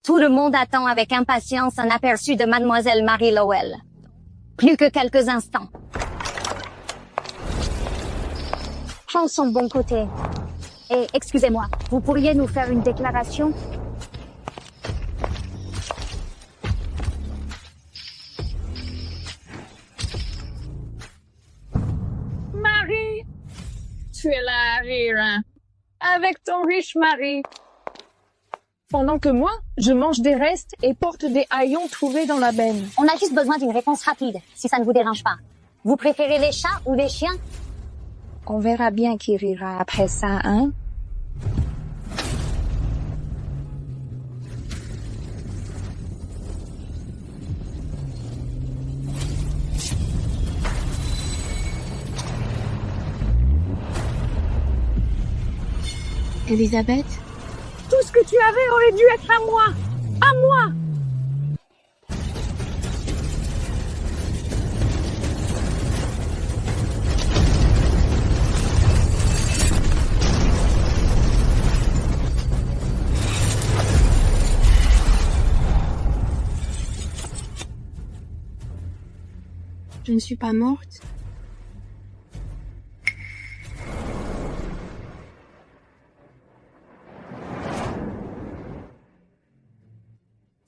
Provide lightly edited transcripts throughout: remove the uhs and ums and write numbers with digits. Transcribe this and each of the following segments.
Tout le monde attend avec impatience un aperçu de Mademoiselle Marie Lowell. Plus que quelques instants. Prends son bon côté. Et excusez-moi, vous pourriez nous faire une déclaration? Marie, tu es là à rire, hein? Avec ton riche mari. Pendant que moi, je mange des restes et porte des haillons trouvés dans la benne. On a juste besoin d'une réponse rapide, si ça ne vous dérange pas. Vous préférez les chats ou les chiens? On verra bien qui rira après ça, hein? Elisabeth? Tout ce que tu avais aurait dû être à moi! À moi! Je ne suis pas morte.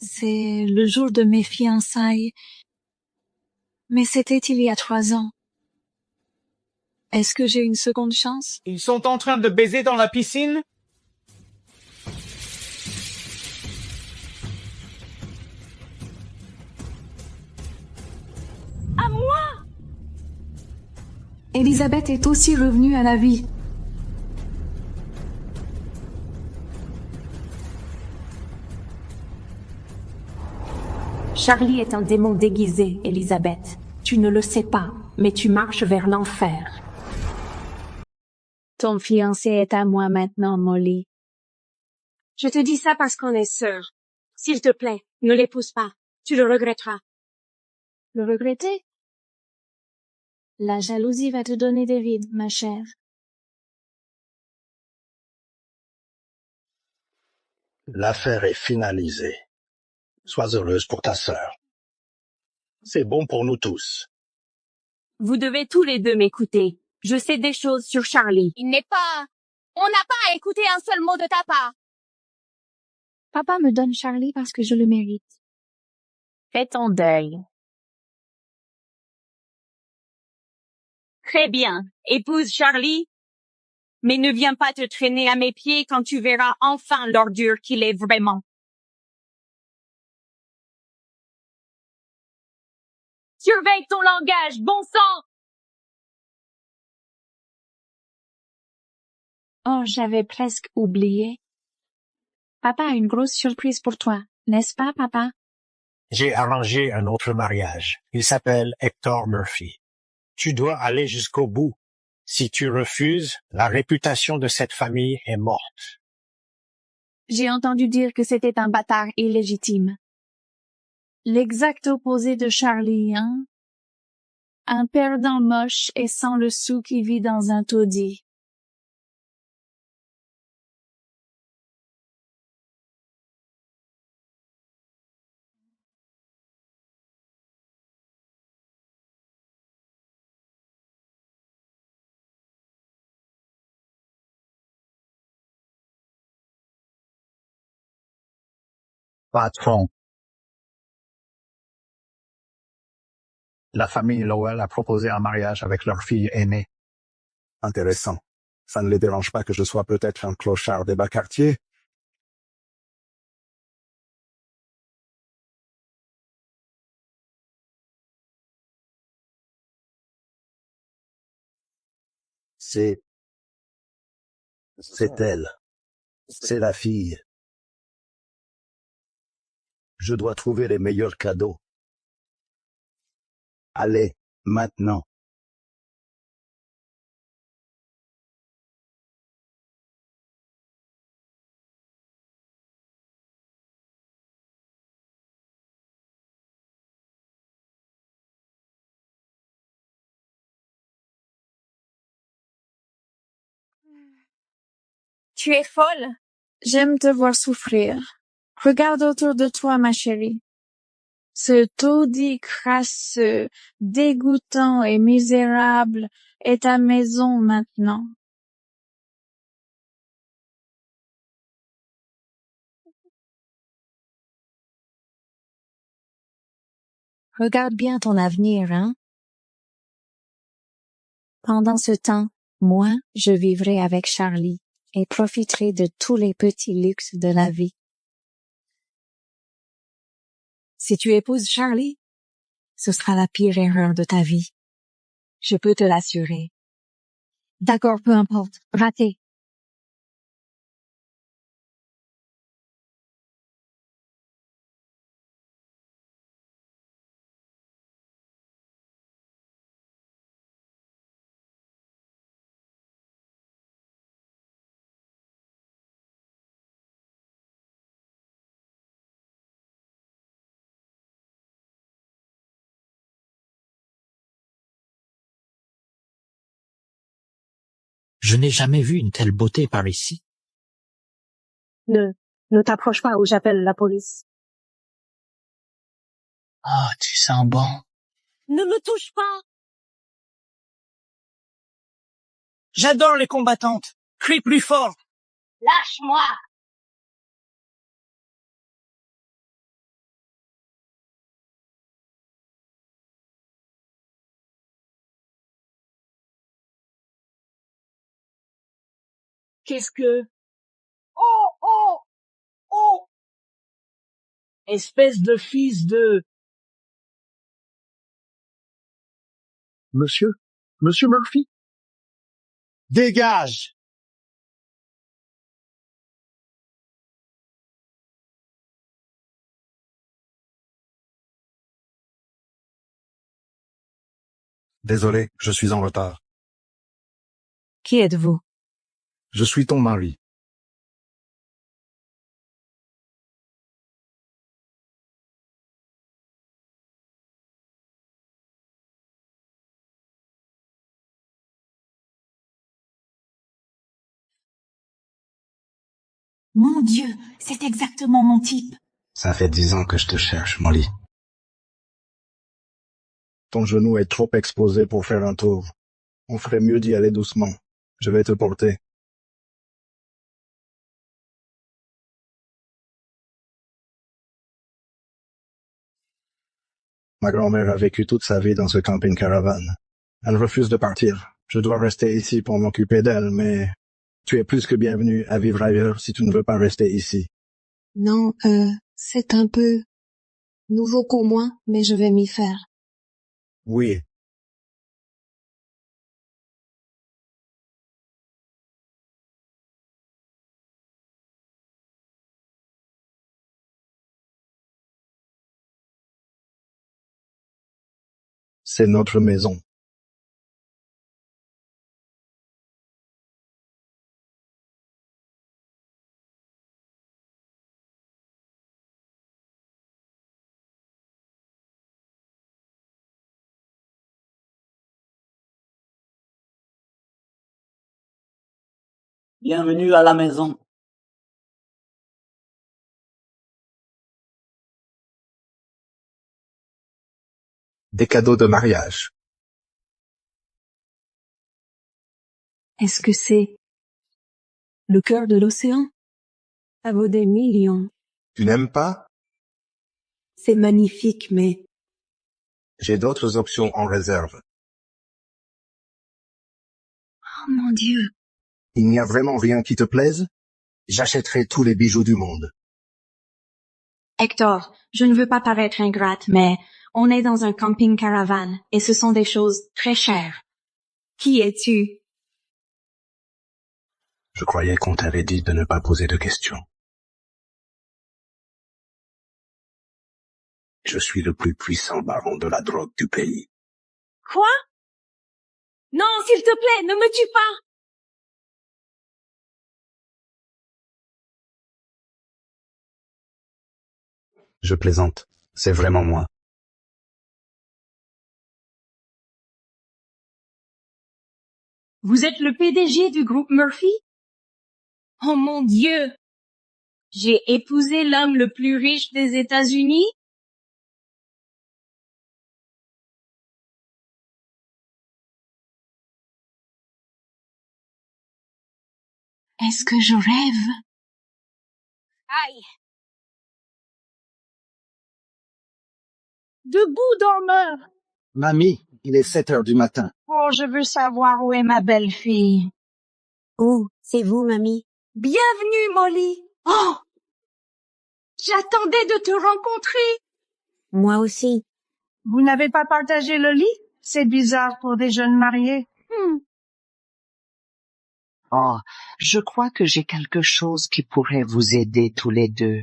C'est le jour de mes fiançailles. Mais c'était il y a 3 ans. Est-ce que j'ai une seconde chance? Ils sont en train de baiser dans la piscine? À moi! Elisabeth est aussi revenue à la vie. Charlie est un démon déguisé, Elisabeth. Tu ne le sais pas, mais tu marches vers l'enfer. Ton fiancé est à moi maintenant, Molly. Je te dis ça parce qu'on est sœurs. S'il te plaît, ne l'épouse pas. Tu le regretteras. Le regretter? La jalousie va te donner des rides, ma chère. L'affaire est finalisée. Sois heureuse pour ta sœur. C'est bon pour nous tous. Vous devez tous les deux m'écouter. Je sais des choses sur Charlie. On n'a pas à écouter un seul mot de ta part. Papa me donne Charlie parce que je le mérite. Fais ton deuil. Très bien. Épouse Charlie. Mais ne viens pas te traîner à mes pieds quand tu verras enfin l'ordure qu'il est vraiment. Surveille ton langage, bon sang! Oh, j'avais presque oublié. Papa a une grosse surprise pour toi, n'est-ce pas, papa? J'ai arrangé un autre mariage. Il s'appelle Hector Murphy. Tu dois aller jusqu'au bout. Si tu refuses, la réputation de cette famille est morte. J'ai entendu dire que c'était un bâtard illégitime. L'exact opposé de Charlie, hein? Un perdant moche et sans le sou qui vit dans un taudis. Patron. La famille Lowell a proposé un mariage avec leur fille aînée. Intéressant. Ça ne les dérange pas que je sois peut-être un clochard des bas quartiers? C'est elle. C'est la fille. Je dois trouver les meilleurs cadeaux. Allez, maintenant. Tu es folle. J'aime te voir souffrir. Regarde autour de toi, ma chérie. Ce taudis crasseux, dégoûtant et misérable est ta maison maintenant. Regarde bien ton avenir, hein? Pendant ce temps, moi, je vivrai avec Charlie et profiterai de tous les petits luxes de la vie. Si tu épouses Charlie, ce sera la pire erreur de ta vie. Je peux te l'assurer. D'accord, peu importe. Raté. Je n'ai jamais vu une telle beauté par ici. Ne t'approche pas ou j'appelle la police. Oh, tu sens bon. Ne me touche pas. J'adore les combattantes. Crie plus fort. Lâche-moi. Qu'est-ce que... Oh, oh, oh! Espèce de fils de... Monsieur Murphy? Dégage! Désolé, je suis en retard. Qui êtes-vous? Je suis ton mari. Mon Dieu, c'est exactement mon type. Ça fait 10 ans que je te cherche, Molly. Ton genou est trop exposé pour faire un tour. On ferait mieux d'y aller doucement. Je vais te porter. Ma grand-mère a vécu toute sa vie dans ce camping-caravane. Elle refuse de partir. Je dois rester ici pour m'occuper d'elle, mais tu es plus que bienvenue à vivre ailleurs si tu ne veux pas rester ici. Non, c'est un peu nouveau pour moi, mais je vais m'y faire. Oui. C'est notre maison. Bienvenue à la maison. Des cadeaux de mariage. Est-ce que c'est le cœur de l'océan? Ça vaut des millions. Tu n'aimes pas? C'est magnifique, mais J'ai d'autres options en réserve. oh mon Dieu. Il n'y a vraiment rien qui te plaise? J'achèterai tous les bijoux du monde. Hector, je ne veux pas paraître ingrate, mais on est dans un camping-caravane et ce sont des choses très chères. Qui es-tu? Je croyais qu'on t'avait dit de ne pas poser de questions. Je suis le plus puissant baron de la drogue du pays. Quoi? Non, s'il te plaît, ne me tue pas! Je plaisante. C'est vraiment moi. Vous êtes le PDG du groupe Murphy? Oh mon Dieu! J'ai épousé l'homme le plus riche des États-Unis? Est-ce que je rêve? Aïe! Debout, dormeur! Mamie, il est 7 heures du matin. Oh, je veux savoir où est ma belle-fille. Oh, c'est vous, mamie. Bienvenue, Molly. Oh! J'attendais de te rencontrer. Moi aussi. Vous n'avez pas partagé le lit? C'est bizarre pour des jeunes mariés. Oh, je crois que j'ai quelque chose qui pourrait vous aider tous les deux.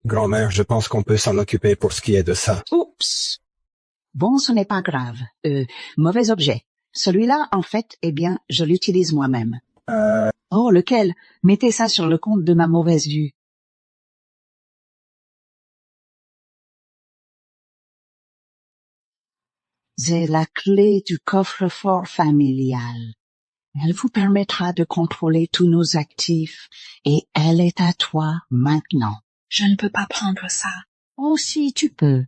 Grand-mère, je pense qu'on peut s'en occuper pour ce qui est de ça. Oups! Bon, ce n'est pas grave. Mauvais objet. Celui-là, en fait, eh bien, je l'utilise moi-même. Oh, lequel? Mettez ça sur le compte de ma mauvaise vue. C'est la clé du coffre-fort familial. Elle vous permettra de contrôler tous nos actifs et elle est à toi maintenant. Je ne peux pas prendre ça. Oh, si, tu peux.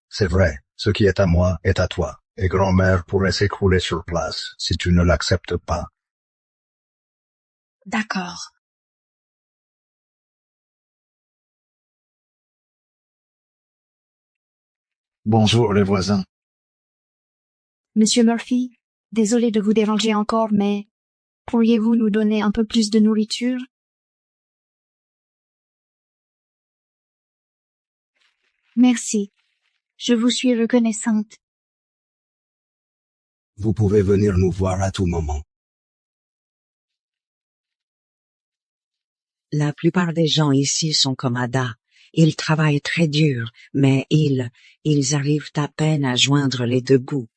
C'est vrai, ce qui est à moi est à toi, et grand-mère pourrait s'écrouler sur place si tu ne l'acceptes pas. D'accord. Bonjour les voisins. Monsieur Murphy, désolé de vous déranger encore, mais pourriez-vous nous donner un peu plus de nourriture? Merci. Je vous suis reconnaissante. Vous pouvez venir nous voir à tout moment. La plupart des gens ici sont comme Ada. Ils travaillent très dur, mais ils arrivent à peine à joindre les deux bouts.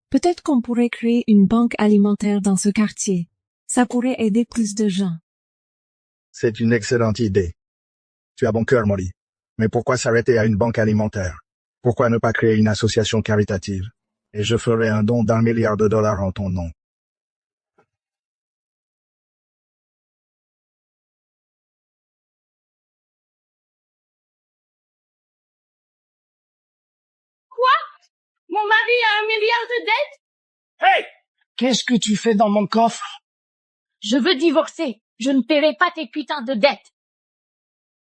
Peut-être qu'on pourrait créer une banque alimentaire dans ce quartier. Ça pourrait aider plus de gens. C'est une excellente idée. Tu as bon cœur, Molly. Mais pourquoi s'arrêter à une banque alimentaire? Pourquoi ne pas créer une association caritative? Et je ferai un don d'1 milliard de dollars en ton nom. Mon mari a 1 milliard de dettes? Hey! Qu'est-ce que tu fais dans mon coffre? Je veux divorcer. Je ne paierai pas tes putains de dettes.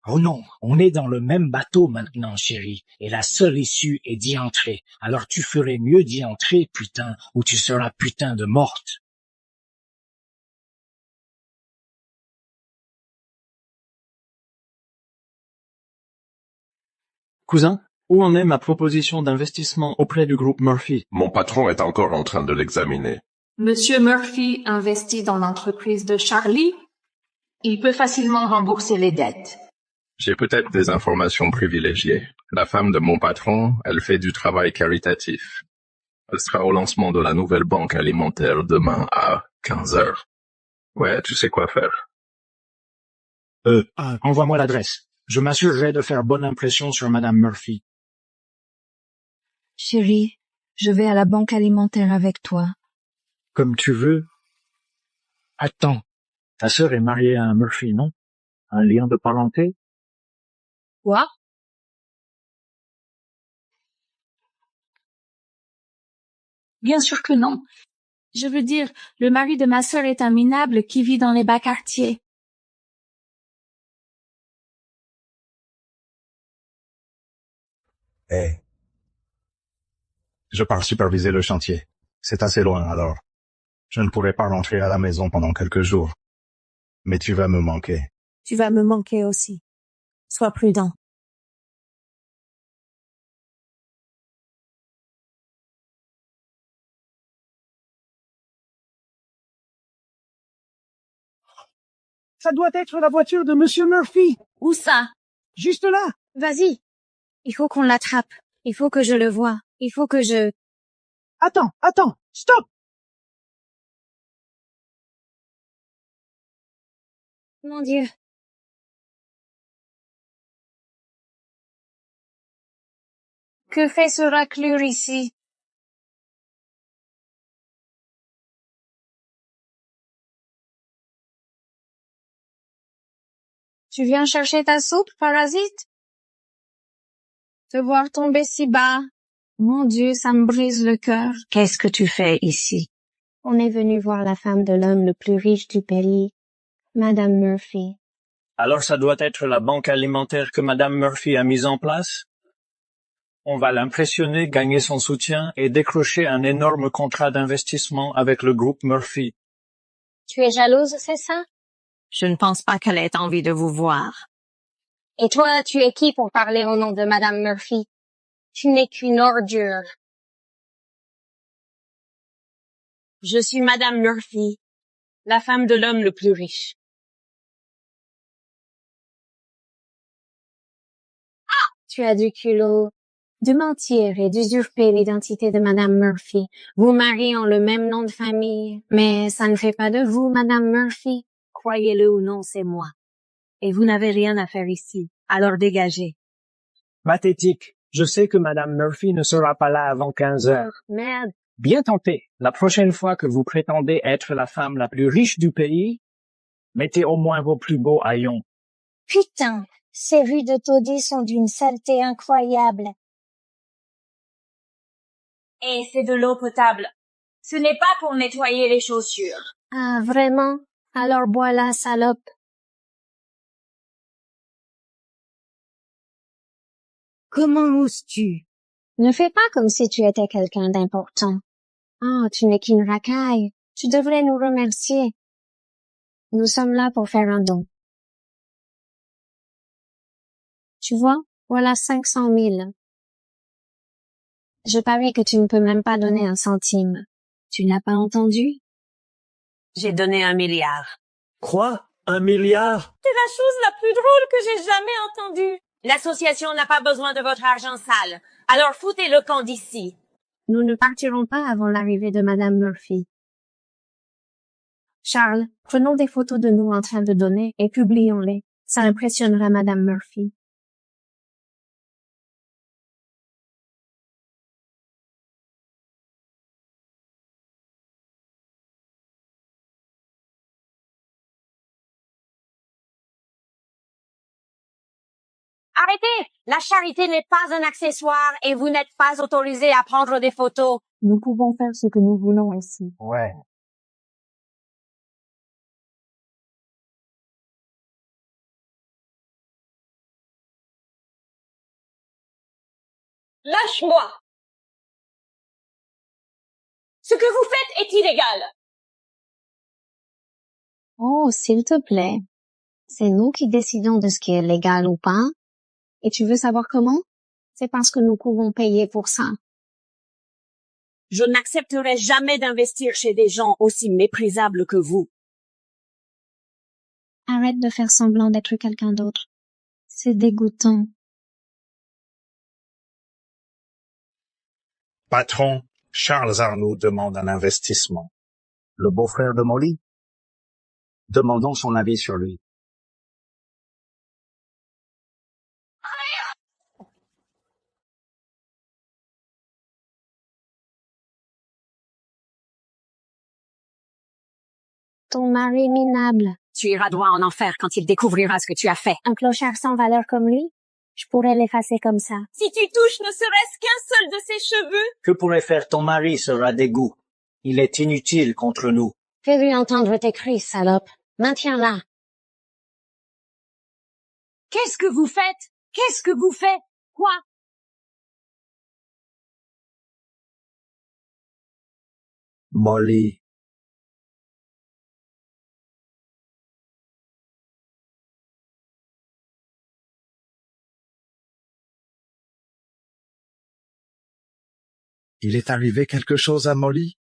Oh non, on est dans le même bateau maintenant, chérie, et la seule issue est d'y entrer. Alors tu ferais mieux d'y entrer, putain, ou tu seras putain de morte. Cousin, où en est ma proposition d'investissement auprès du groupe Murphy? Mon patron est encore en train de l'examiner. Monsieur Murphy investit dans l'entreprise de Charlie. Il peut facilement rembourser les dettes. J'ai peut-être des informations privilégiées. La femme de mon patron, elle fait du travail caritatif. Elle sera au lancement de la nouvelle banque alimentaire demain à 15 heures. Ouais, tu sais quoi faire. Envoie-moi l'adresse. Je m'assurerai de faire bonne impression sur Madame Murphy. Chérie, je vais à la banque alimentaire avec toi. Comme tu veux. Attends, ta sœur est mariée à un Murphy, non? Un lien de parenté? Quoi? Bien sûr que non. Je veux dire, le mari de ma sœur est un minable qui vit dans les bas quartiers. Eh. Je pars superviser le chantier. C'est assez loin, alors. Je ne pourrai pas rentrer à la maison pendant quelques jours. Mais tu vas me manquer. Tu vas me manquer aussi. Sois prudent. Ça doit être la voiture de Monsieur Murphy. Où ça? Juste là. Vas-y. Il faut qu'on l'attrape. Il faut que je le voie. Il faut que je... Attends, stop! Mon Dieu. Que fait ce raclure ici? Tu viens chercher ta soupe, parasite? Te voir tomber si bas. Mon Dieu, ça me brise le cœur. Qu'est-ce que tu fais ici? On est venu voir la femme de l'homme le plus riche du pays, Madame Murphy. Alors ça doit être la banque alimentaire que Madame Murphy a mise en place? On va l'impressionner, gagner son soutien et décrocher un énorme contrat d'investissement avec le groupe Murphy. Tu es jalouse, c'est ça? Je ne pense pas qu'elle ait envie de vous voir. Et toi, tu es qui pour parler au nom de Madame Murphy? Tu n'es qu'une ordure. Je suis Madame Murphy, la femme de l'homme le plus riche. Tu as du culot de mentir et d'usurper l'identité de Madame Murphy. Vous mariez en le même nom de famille, mais ça ne fait pas de vous, Madame Murphy. Croyez-le ou non, c'est moi. Et vous n'avez rien à faire ici, alors dégagez. Pathétique. Je sais que Madame Murphy ne sera pas là avant 15 heures. Merde. Bien tenté. La prochaine fois que vous prétendez être la femme la plus riche du pays, mettez au moins vos plus beaux haillons. Putain, ces rues de taudis sont d'une saleté incroyable. Et c'est de l'eau potable. Ce n'est pas pour nettoyer les chaussures. Ah, vraiment? Alors bois la salope. Comment oses-tu? Ne fais pas comme si tu étais quelqu'un d'important. Oh, tu n'es qu'une racaille. Tu devrais nous remercier. Nous sommes là pour faire un don. Tu vois, voilà 500 000. Je parie que tu ne peux même pas donner un centime. Tu n'as pas entendu? J'ai donné 1 milliard. Quoi? 1 milliard? C'est la chose la plus drôle que j'ai jamais entendue. L'association n'a pas besoin de votre argent sale. Alors foutez le camp d'ici. Nous ne partirons pas avant l'arrivée de Madame Murphy. Charles, prenons des photos de nous en train de donner et publions-les. Ça impressionnera Madame Murphy. Arrêtez! La charité n'est pas un accessoire et vous n'êtes pas autorisé à prendre des photos. Nous pouvons faire ce que nous voulons ici. Ouais. Lâche-moi! Ce que vous faites est illégal. Oh, s'il te plaît. C'est nous qui décidons de ce qui est légal ou pas. Et tu veux savoir comment? C'est parce que nous pouvons payer pour ça. Je n'accepterai jamais d'investir chez des gens aussi méprisables que vous. Arrête de faire semblant d'être quelqu'un d'autre. C'est dégoûtant. Patron, Charles Arnaud demande un investissement. Le beau-frère de Molly? Demandons son avis sur lui. Ton mari minable. Tu iras droit en enfer quand il découvrira ce que tu as fait. Un clochard sans valeur comme lui? Je pourrais l'effacer comme ça. Si tu touches ne serait-ce qu'un seul de ses cheveux. Que pourrait faire ton mari sera dégoût. Il est inutile contre nous. Fais-lui entendre tes cris, salope. Maintiens-la. Qu'est-ce que vous faites? Qu'est-ce que vous faites? Quoi? Molly. Il est arrivé quelque chose à Molly?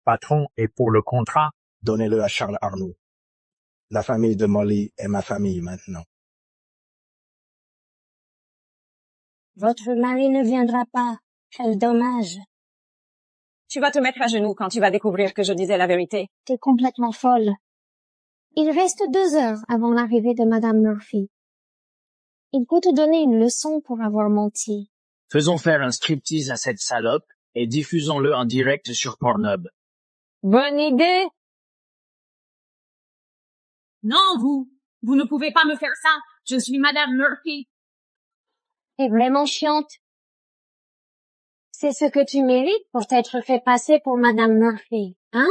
Patron, et pour le contrat? Donnez-le à Charles Arnaud. La famille de Molly est ma famille maintenant. Votre mari ne viendra pas. Quel dommage. Tu vas te mettre à genoux quand tu vas découvrir que je disais la vérité. T'es complètement folle. Il reste 2 heures avant l'arrivée de Madame Murphy. Il peut te donner une leçon pour avoir menti. Faisons faire un striptease à cette salope et diffusons-le en direct sur Pornhub. Bonne idée! Non, vous ne pouvez pas me faire ça. Je suis Madame Murphy. T'es vraiment chiante. C'est ce que tu mérites pour t'être fait passer pour Madame Murphy, hein?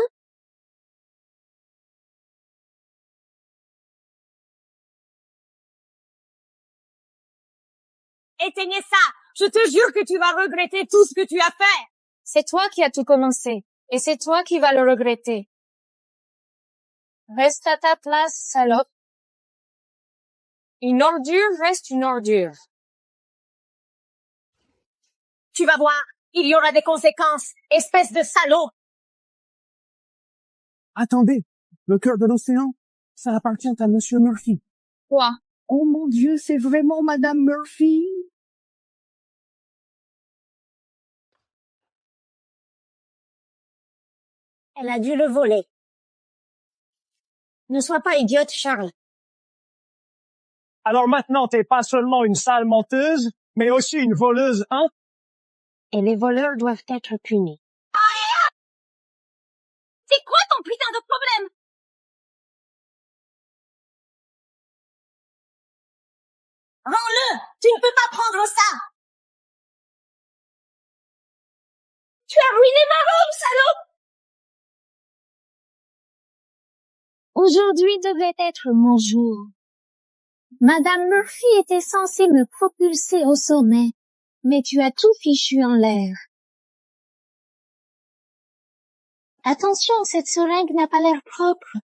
Éteignez ça! Je te jure que tu vas regretter tout ce que tu as fait! C'est toi qui as tout commencé, et c'est toi qui vas le regretter. Reste à ta place, salope. Une ordure reste une ordure. Tu vas voir, il y aura des conséquences, espèce de salaud! Attendez, le cœur de l'océan, ça appartient à Monsieur Murphy. Quoi? Oh mon Dieu, c'est vraiment Madame Murphy? Elle a dû le voler. Ne sois pas idiote, Charles. Alors maintenant, t'es pas seulement une sale menteuse, mais aussi une voleuse, hein? Et les voleurs doivent être punis. C'est quoi ton putain de problème? Rends-le! Tu ne peux pas prendre ça! Tu as ruiné ma robe, salope! Aujourd'hui devait être mon jour. Madame Murphy était censée me propulser au sommet, mais tu as tout fichu en l'air. Attention, cette seringue n'a pas l'air propre.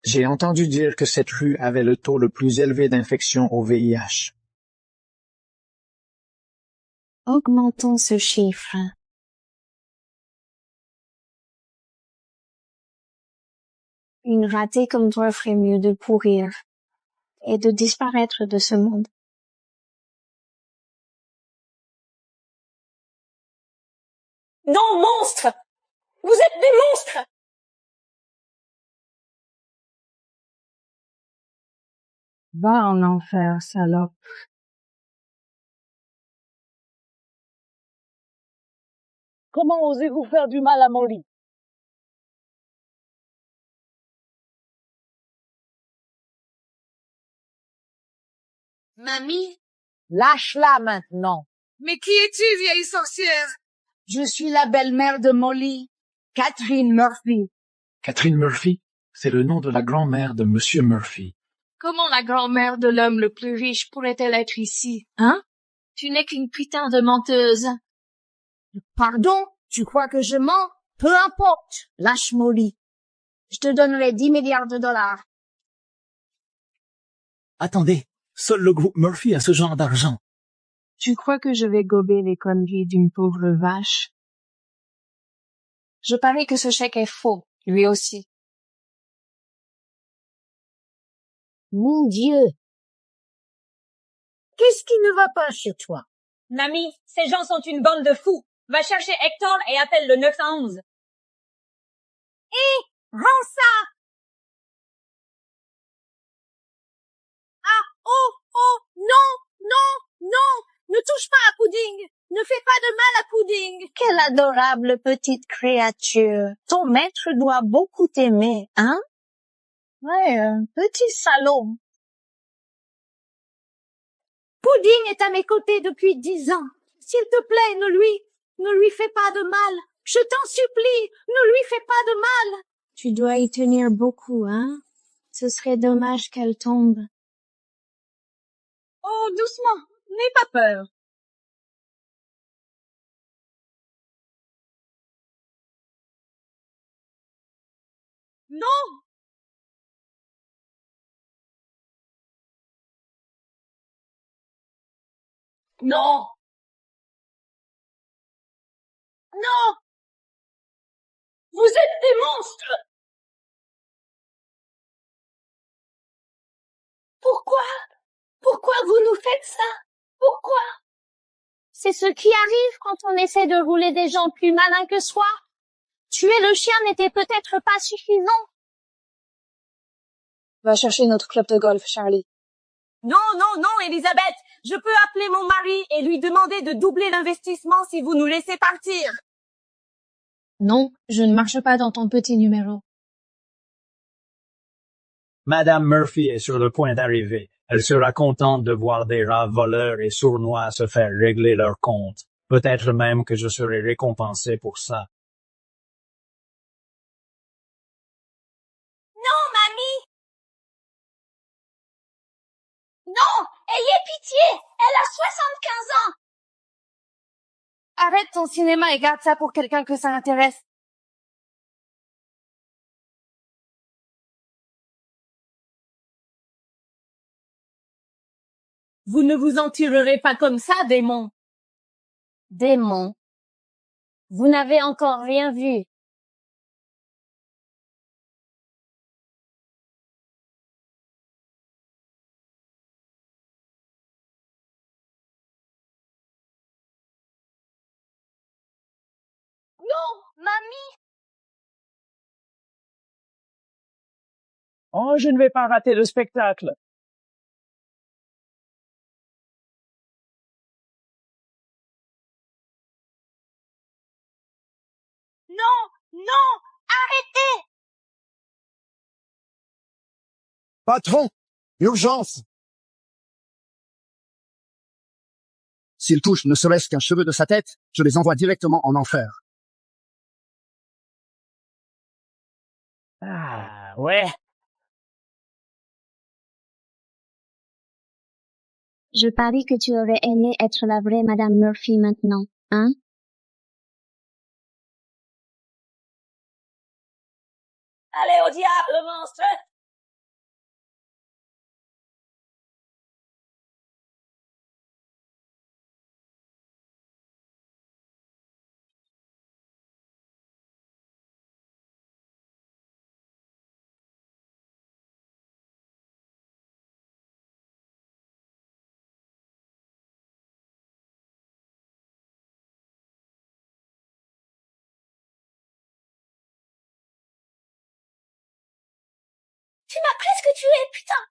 J'ai entendu dire que cette rue avait le taux le plus élevé d'infection au VIH. Augmentons ce chiffre. Une ratée comme toi ferait mieux de pourrir et de disparaître de ce monde. Non, monstre! Vous êtes des monstres! Va en enfer, salope. Comment osez-vous faire du mal à Molly? Mamie, Lâche-la maintenant. mais qui es-tu, vieille sorcière? Je suis la belle-mère de Molly, Catherine Murphy. Catherine Murphy, c'est le nom de la grand-mère de Monsieur Murphy. Comment la grand-mère de l'homme le plus riche pourrait-elle être ici, hein? Tu n'es qu'une putain de menteuse. Pardon? Tu crois que je mens? Peu importe. Lâche Molly. Je te donnerai 10 milliards de dollars. Attendez, seul le groupe Murphy a ce genre d'argent. Tu crois que je vais gober les conneries d'une pauvre vache? Je parie que ce chèque est faux, lui aussi. Mon Dieu! Qu'est-ce qui ne va pas chez toi? Mamie, ces gens sont une bande de fous. Va chercher Hector et appelle le 911. Hé! Rends ça! Ah! Oh! Oh! Non! Non! Non! Ne touche pas à Pudding! Ne fais pas de mal à Pudding! Quelle adorable petite créature. Ton maître doit beaucoup t'aimer, hein? Ouais, petit salaud. Pudding est à mes côtés depuis 10 ans. S'il te plaît, ne lui fais pas de mal. Je t'en supplie, ne lui fais pas de mal. Tu dois y tenir beaucoup, hein? Ce serait dommage qu'elle tombe. Oh, doucement, n'aie pas peur. Non! Non! Non! Vous êtes des monstres! Pourquoi? Pourquoi vous nous faites ça? Pourquoi? C'est ce qui arrive quand on essaie de rouler des gens plus malins que soi. Tuer le chien n'était peut-être pas suffisant. Va chercher notre club de golf, Charlie. Non, non, non, Elisabeth. Je peux appeler mon mari et lui demander de doubler l'investissement si vous nous laissez partir. Non, je ne marche pas dans ton petit numéro. Madame Murphy est sur le point d'arriver. Elle sera contente de voir des rats voleurs et sournois se faire régler leur compte. Peut-être même que je serai récompensé pour ça. Non, mamie! Non! Ayez pitié! Elle a 75 ans! Arrête ton cinéma et garde ça pour quelqu'un que ça intéresse. Vous ne vous en tirerez pas comme ça, démon. Démon. Vous n'avez encore rien vu. Non, mamie! Oh, je ne vais pas rater le spectacle. Non! Non! Arrêtez! Patron! Urgence! S'il touche ne serait-ce qu'un cheveu de sa tête, je les envoie directement en enfer. Ah, ouais. Je parie que tu aurais aimé être la vraie Madame Murphy maintenant, hein? Allez au diable, monstre! Tu m'as presque tué, putain!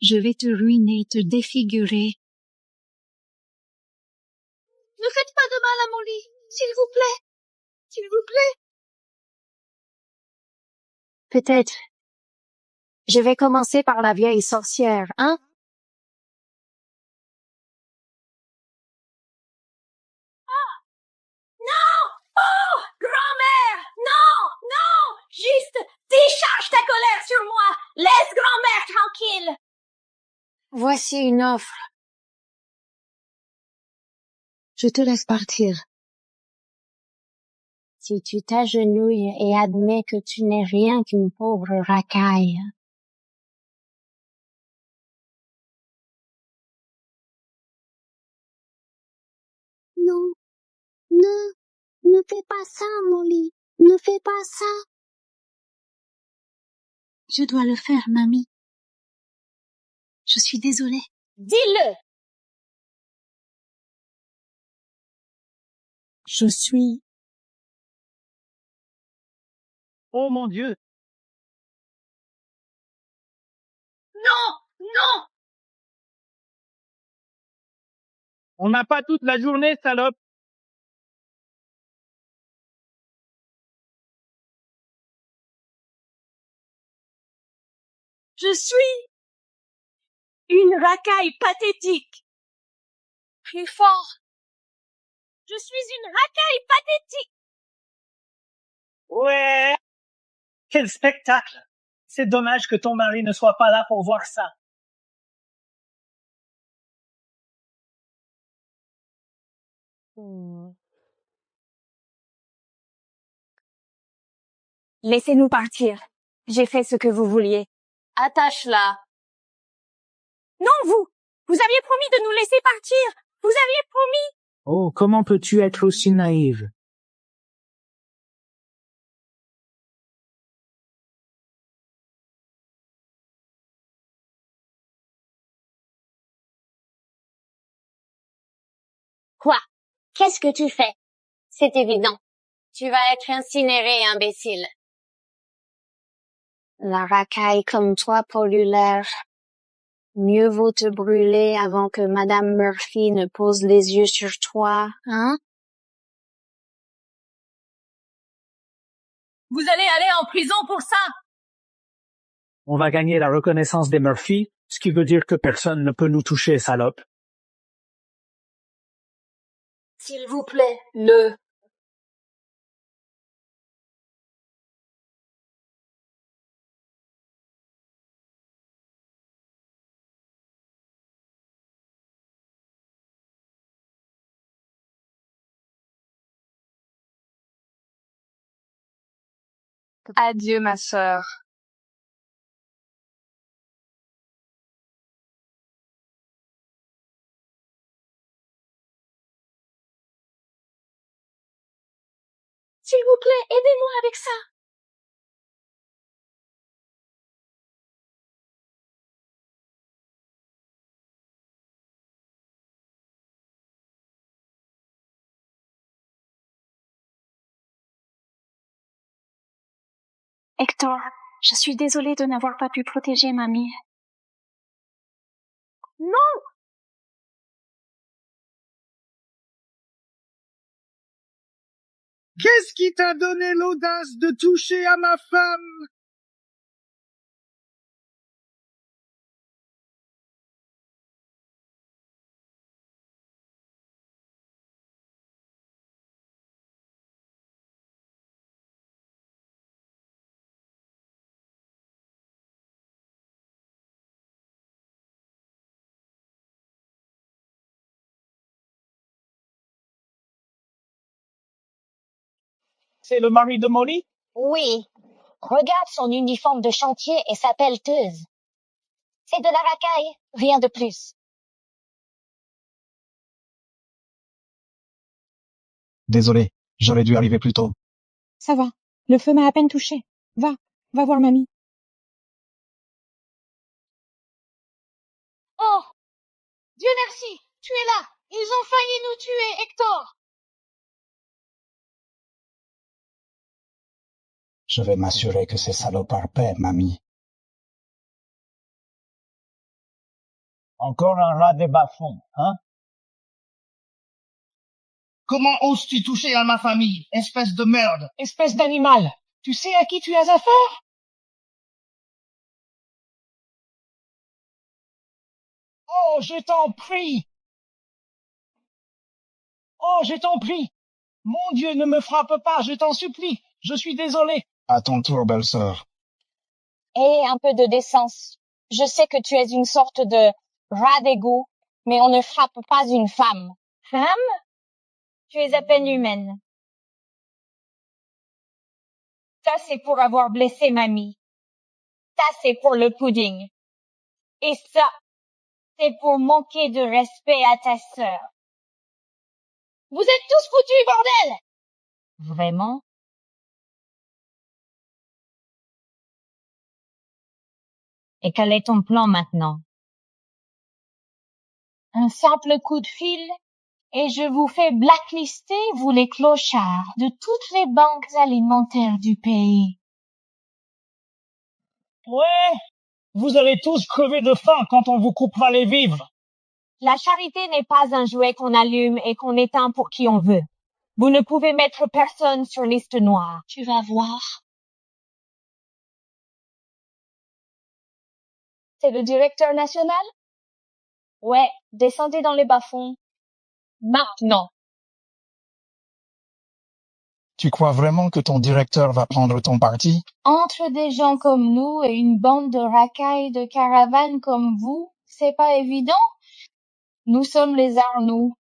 Je vais te ruiner, te défigurer. Ne faites pas de mal à Molly, s'il vous plaît. S'il vous plaît. Peut-être. Je vais commencer par la vieille sorcière, hein? Non! Oh! Grand-mère! Non! Non! Juste décharge ta colère sur moi! Laisse grand-mère tranquille! Voici une offre. Je te laisse partir. Si tu t'agenouilles et admets que tu n'es rien qu'une pauvre racaille. Non, ne fais pas ça, Molly. Ne fais pas ça. Je dois le faire, mamie. Je suis désolée. Dis-le! Je suis... Oh mon Dieu! Non! Non! On n'a pas toute la journée, salope! Je suis une racaille pathétique. Plus fort! Je suis une racaille pathétique! Ouais! Quel spectacle! C'est dommage que ton mari ne soit pas là pour voir ça. Laissez-nous partir. J'ai fait ce que vous vouliez. Attache-la. Non, vous! Vous aviez promis de nous laisser partir! Vous aviez promis! Oh, comment peux-tu être aussi naïve? Quoi? Qu'est-ce que tu fais? C'est évident. Tu vas être incinéré, imbécile. La racaille comme toi pollue l'air. Mieux vaut te brûler avant que Madame Murphy ne pose les yeux sur toi, hein? Vous allez aller en prison pour ça! On va gagner la reconnaissance des Murphy, ce qui veut dire que personne ne peut nous toucher, salope. S'il vous plaît, le... Adieu, ma sœur. S'il vous plaît, aidez-moi avec ça. Hector, je suis désolée de n'avoir pas pu protéger mamie. Non! Qu'est-ce qui t'a donné l'audace de toucher à ma femme? C'est le mari de Molly? Oui. Regarde son uniforme de chantier et sa pelleteuse. C'est de la racaille, rien de plus. Désolé, j'aurais dû arriver plus tôt. Ça va. Le feu m'a à peine touché. Va voir mamie. Oh! Dieu merci! Tu es là! Ils ont failli nous tuer, Hector! Je vais m'assurer que ces salopards paient, mamie. Encore un rat des bas-fonds, hein? Comment oses-tu toucher à ma famille, espèce de merde? Espèce d'animal! Tu sais à qui tu as affaire? Oh, je t'en prie! Oh, je t'en prie! Mon Dieu, ne me frappe pas, je t'en supplie! Je suis désolé! À ton tour, belle-sœur. Et un peu de décence. Je sais que tu es une sorte de rat d'égout, mais on ne frappe pas une femme. Femme? Tu es à peine humaine. Ça, c'est pour avoir blessé mamie. Ça, c'est pour le pudding. Et ça, c'est pour manquer de respect à ta sœur. Vous êtes tous foutus, bordel! Vraiment? Et quel est ton plan maintenant? Un simple coup de fil et je vous fais blacklister, vous les clochards, de toutes les banques alimentaires du pays. Ouais, vous allez tous crever de faim quand on vous coupera les vivres. La charité n'est pas un jouet qu'on allume et qu'on éteint pour qui on veut. Vous ne pouvez mettre personne sur liste noire. Tu vas voir. C'est le directeur national? Ouais, descendez dans les bas-fonds. Maintenant. Tu crois vraiment que ton directeur va prendre ton parti? Entre des gens comme nous et une bande de racailles de caravanes comme vous, c'est pas évident? Nous sommes les Arnoux.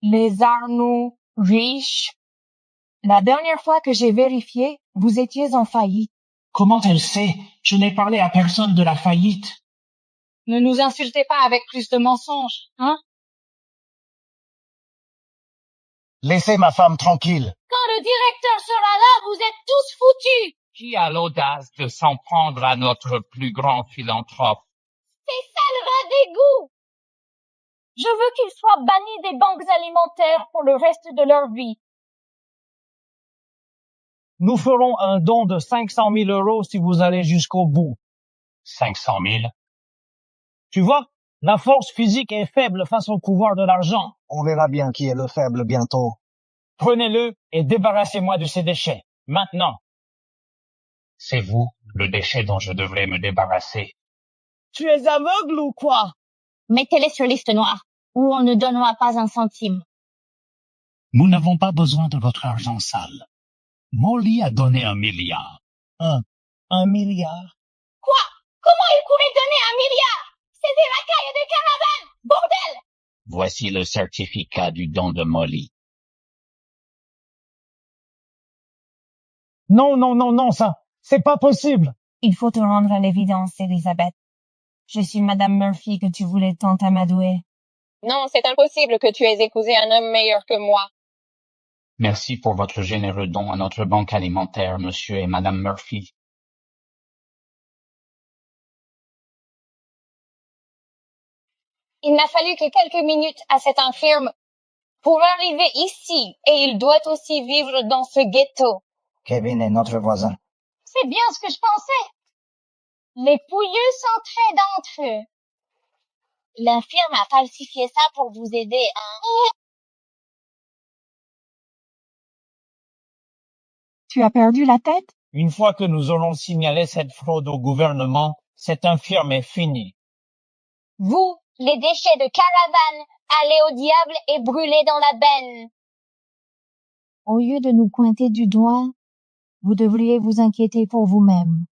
Les Arnoux riches. La dernière fois que j'ai vérifié, vous étiez en faillite. Comment elle sait? Je n'ai parlé à personne de la faillite. Ne nous insultez pas avec plus de mensonges, hein? Laissez ma femme tranquille. Quand le directeur sera là, vous êtes tous foutus! Qui a l'audace de s'en prendre à notre plus grand philanthrope? C'est ça le rat d'égout! Je veux qu'ils soient bannis des banques alimentaires pour le reste de leur vie. Nous ferons un don de 500 000 € si vous allez jusqu'au bout. 500 000. Tu vois, la force physique est faible face au pouvoir de l'argent. On verra bien qui est le faible bientôt. Prenez-le et débarrassez-moi de ces déchets. Maintenant. C'est vous, le déchet dont je devrais me débarrasser. Tu es aveugle ou quoi? Mettez-les sur liste noire, ou on ne donnera pas un centime. Nous n'avons pas besoin de votre argent sale. Molly a donné 1 milliard. Un milliard? Quoi? Comment il pourrait donner 1 milliard? C'est des racailles et des caravanes! Bordel! Voici le certificat du don de Molly. Non, ça, c'est pas possible. Il faut te rendre à l'évidence, Elisabeth. Je suis Madame Murphy que tu voulais tant amadouer. Non, c'est impossible que tu aies épousé un homme meilleur que moi. Merci pour votre généreux don à notre banque alimentaire, monsieur et madame Murphy. Il n'a fallu que quelques minutes à cet infirme pour arriver ici, et il doit aussi vivre dans ce ghetto. Kevin est notre voisin. C'est bien ce que je pensais. Les pouilleux s'entraident entre eux. L'infirme a falsifié ça pour vous aider, hein? Tu as perdu la tête? Une fois que nous aurons signalé cette fraude au gouvernement, cette infirme est finie. Vous, les déchets de caravane, allez au diable et brûlez dans la benne. Au lieu de nous pointer du doigt, vous devriez vous inquiéter pour vous-même.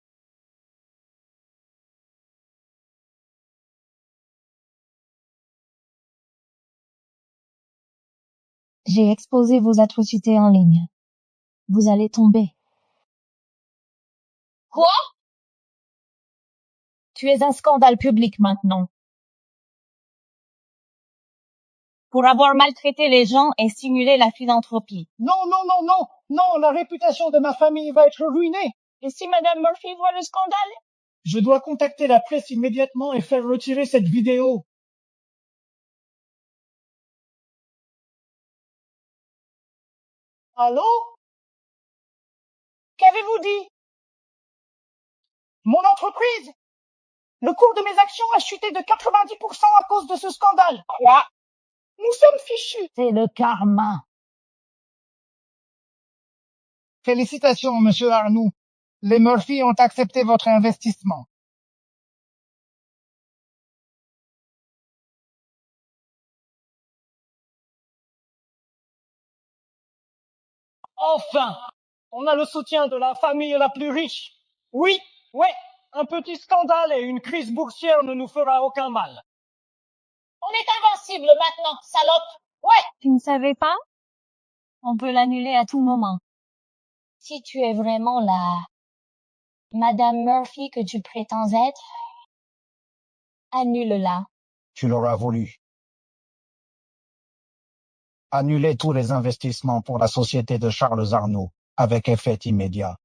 J'ai exposé vos atrocités en ligne. Vous allez tomber. Quoi? Tu es un scandale public maintenant. Pour avoir maltraité les gens et stimulé la philanthropie. Non, la réputation de ma famille va être ruinée. Et si Madame Murphy voit le scandale? Je dois contacter la presse immédiatement et faire retirer cette vidéo. Allô? Qu'avez-vous dit? Mon entreprise? Le cours de mes actions a chuté de 90% à cause de ce scandale. Quoi? Nous sommes fichus. C'est le karma. Félicitations, monsieur Arnoux. Les Murphy ont accepté votre investissement. Enfin, on a le soutien de la famille la plus riche. Oui, ouais, un petit scandale et une crise boursière ne nous fera aucun mal. On est invincible maintenant, salope. Ouais. Tu ne savais pas? On peut l'annuler à tout moment. Si tu es vraiment la Madame Murphy que tu prétends être, annule-la. Tu l'auras voulu. Annuler tous les investissements pour la société de Charles Arnoux, avec effet immédiat.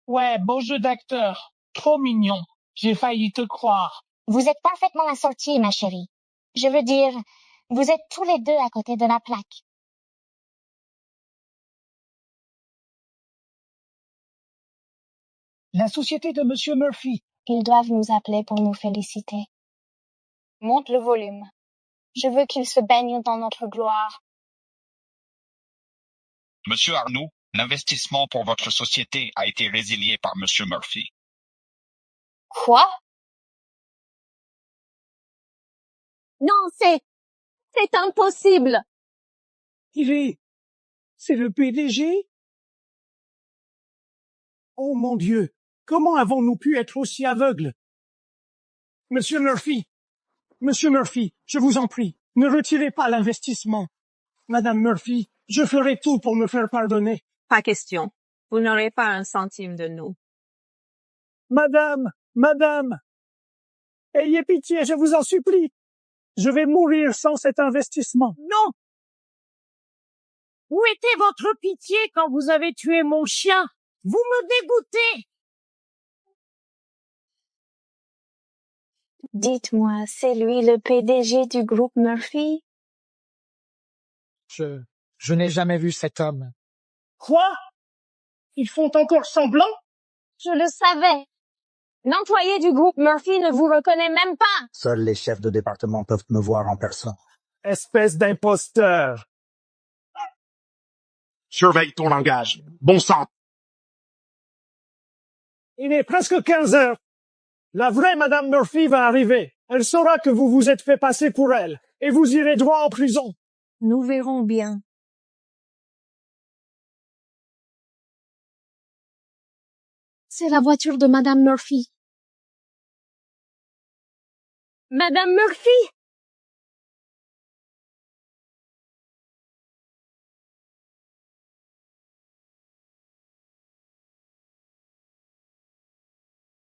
Ouais, beau jeu d'acteur. Trop mignon. J'ai failli te croire. Vous êtes parfaitement assortis, ma chérie. Je veux dire, vous êtes tous les deux à côté de la plaque. La société de Monsieur Murphy. Ils doivent nous appeler pour nous féliciter. Monte le volume. Je veux qu'ils se baignent dans notre gloire. Monsieur Arnoux, l'investissement pour votre société a été résilié par Monsieur Murphy. Quoi? Non, c'est impossible. C'est le PDG? Oh mon Dieu, comment avons-nous pu être aussi aveugles? Monsieur Murphy, je vous en prie, ne retirez pas l'investissement. Madame Murphy, je ferai tout pour me faire pardonner. Pas question. Vous n'aurez pas un centime de nous. Madame, ayez pitié, je vous en supplie. Je vais mourir sans cet investissement. Non. Où était votre pitié quand vous avez tué mon chien? Vous me dégoûtez. Dites-moi, c'est lui le PDG du groupe Murphy? Je n'ai jamais vu cet homme. Quoi? Ils font encore semblant? Je le savais. L'employé du groupe Murphy ne vous reconnaît même pas. Seuls les chefs de département peuvent me voir en personne. Espèce d'imposteur. Surveille ton langage. Bon sang. Il est presque 15 heures. La vraie Madame Murphy va arriver. Elle saura que vous vous êtes fait passer pour elle, et vous irez droit en prison. Nous verrons bien. C'est la voiture de Madame Murphy. Madame Murphy!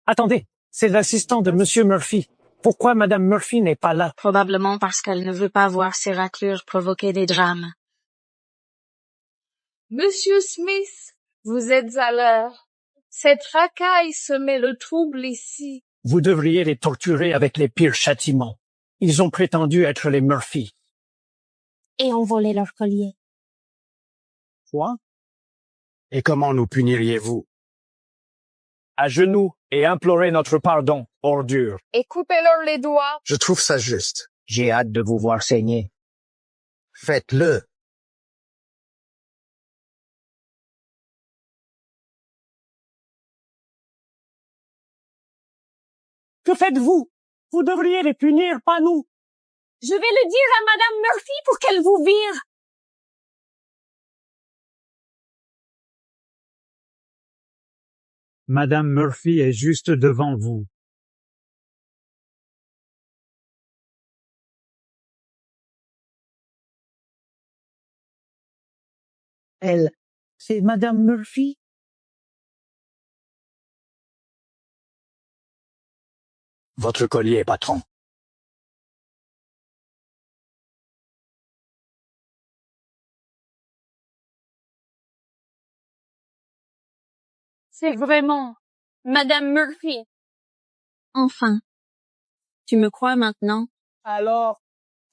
Attendez, c'est l'assistant de Monsieur Murphy. Pourquoi Madame Murphy n'est pas là? Probablement parce qu'elle ne veut pas voir ses raclures provoquer des drames. Monsieur Smith, vous êtes à l'heure. Cette racaille semait le trouble ici. Vous devriez les torturer avec les pires châtiments. Ils ont prétendu être les Murphy. Et ont volé leur collier. Quoi? Et comment nous puniriez-vous? À genoux et implorez notre pardon, ordure. Et coupez-leur les doigts. Je trouve ça juste. J'ai hâte de vous voir saigner. Faites-le. Que faites-vous? Vous devriez les punir, pas nous. Je vais le dire à Madame Murphy pour qu'elle vous vire. Madame Murphy est juste devant vous. Elle, c'est Madame Murphy? Votre collier, patron. C'est vraiment Madame Murphy. Enfin. Tu me crois maintenant? Alors,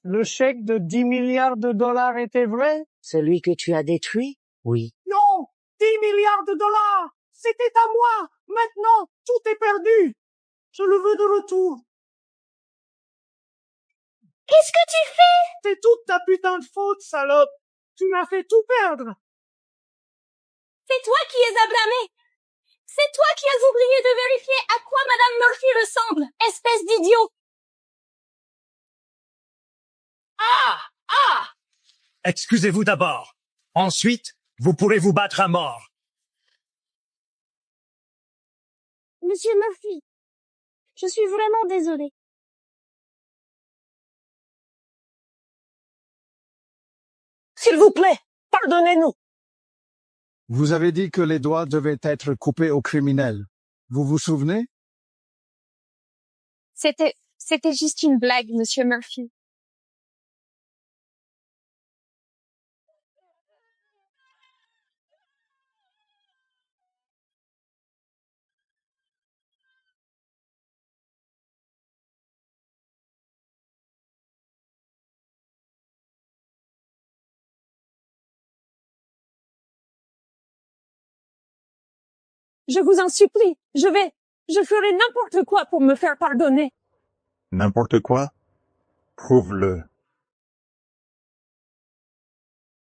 le chèque de 10 milliards de dollars était vrai? Celui que tu as détruit? Oui. Non! 10 milliards de dollars! C'était à moi! Maintenant, tout est perdu! Je le veux de retour! Qu'est-ce que tu fais? C'est toute ta putain de faute, salope! Tu m'as fait tout perdre! C'est toi qui es à blâmer! C'est toi qui as oublié de vérifier à quoi Madame Murphy ressemble, espèce d'idiot! Ah! Ah! Excusez-vous d'abord. Ensuite, vous pourrez vous battre à mort. Monsieur Murphy, je suis vraiment désolée. S'il vous plaît, pardonnez-nous. Vous avez dit que les doigts devaient être coupés aux criminels. Vous vous souvenez? C'était juste une blague, Monsieur Murphy. Je vous en supplie, je ferai n'importe quoi pour me faire pardonner. N'importe quoi? Prouve-le.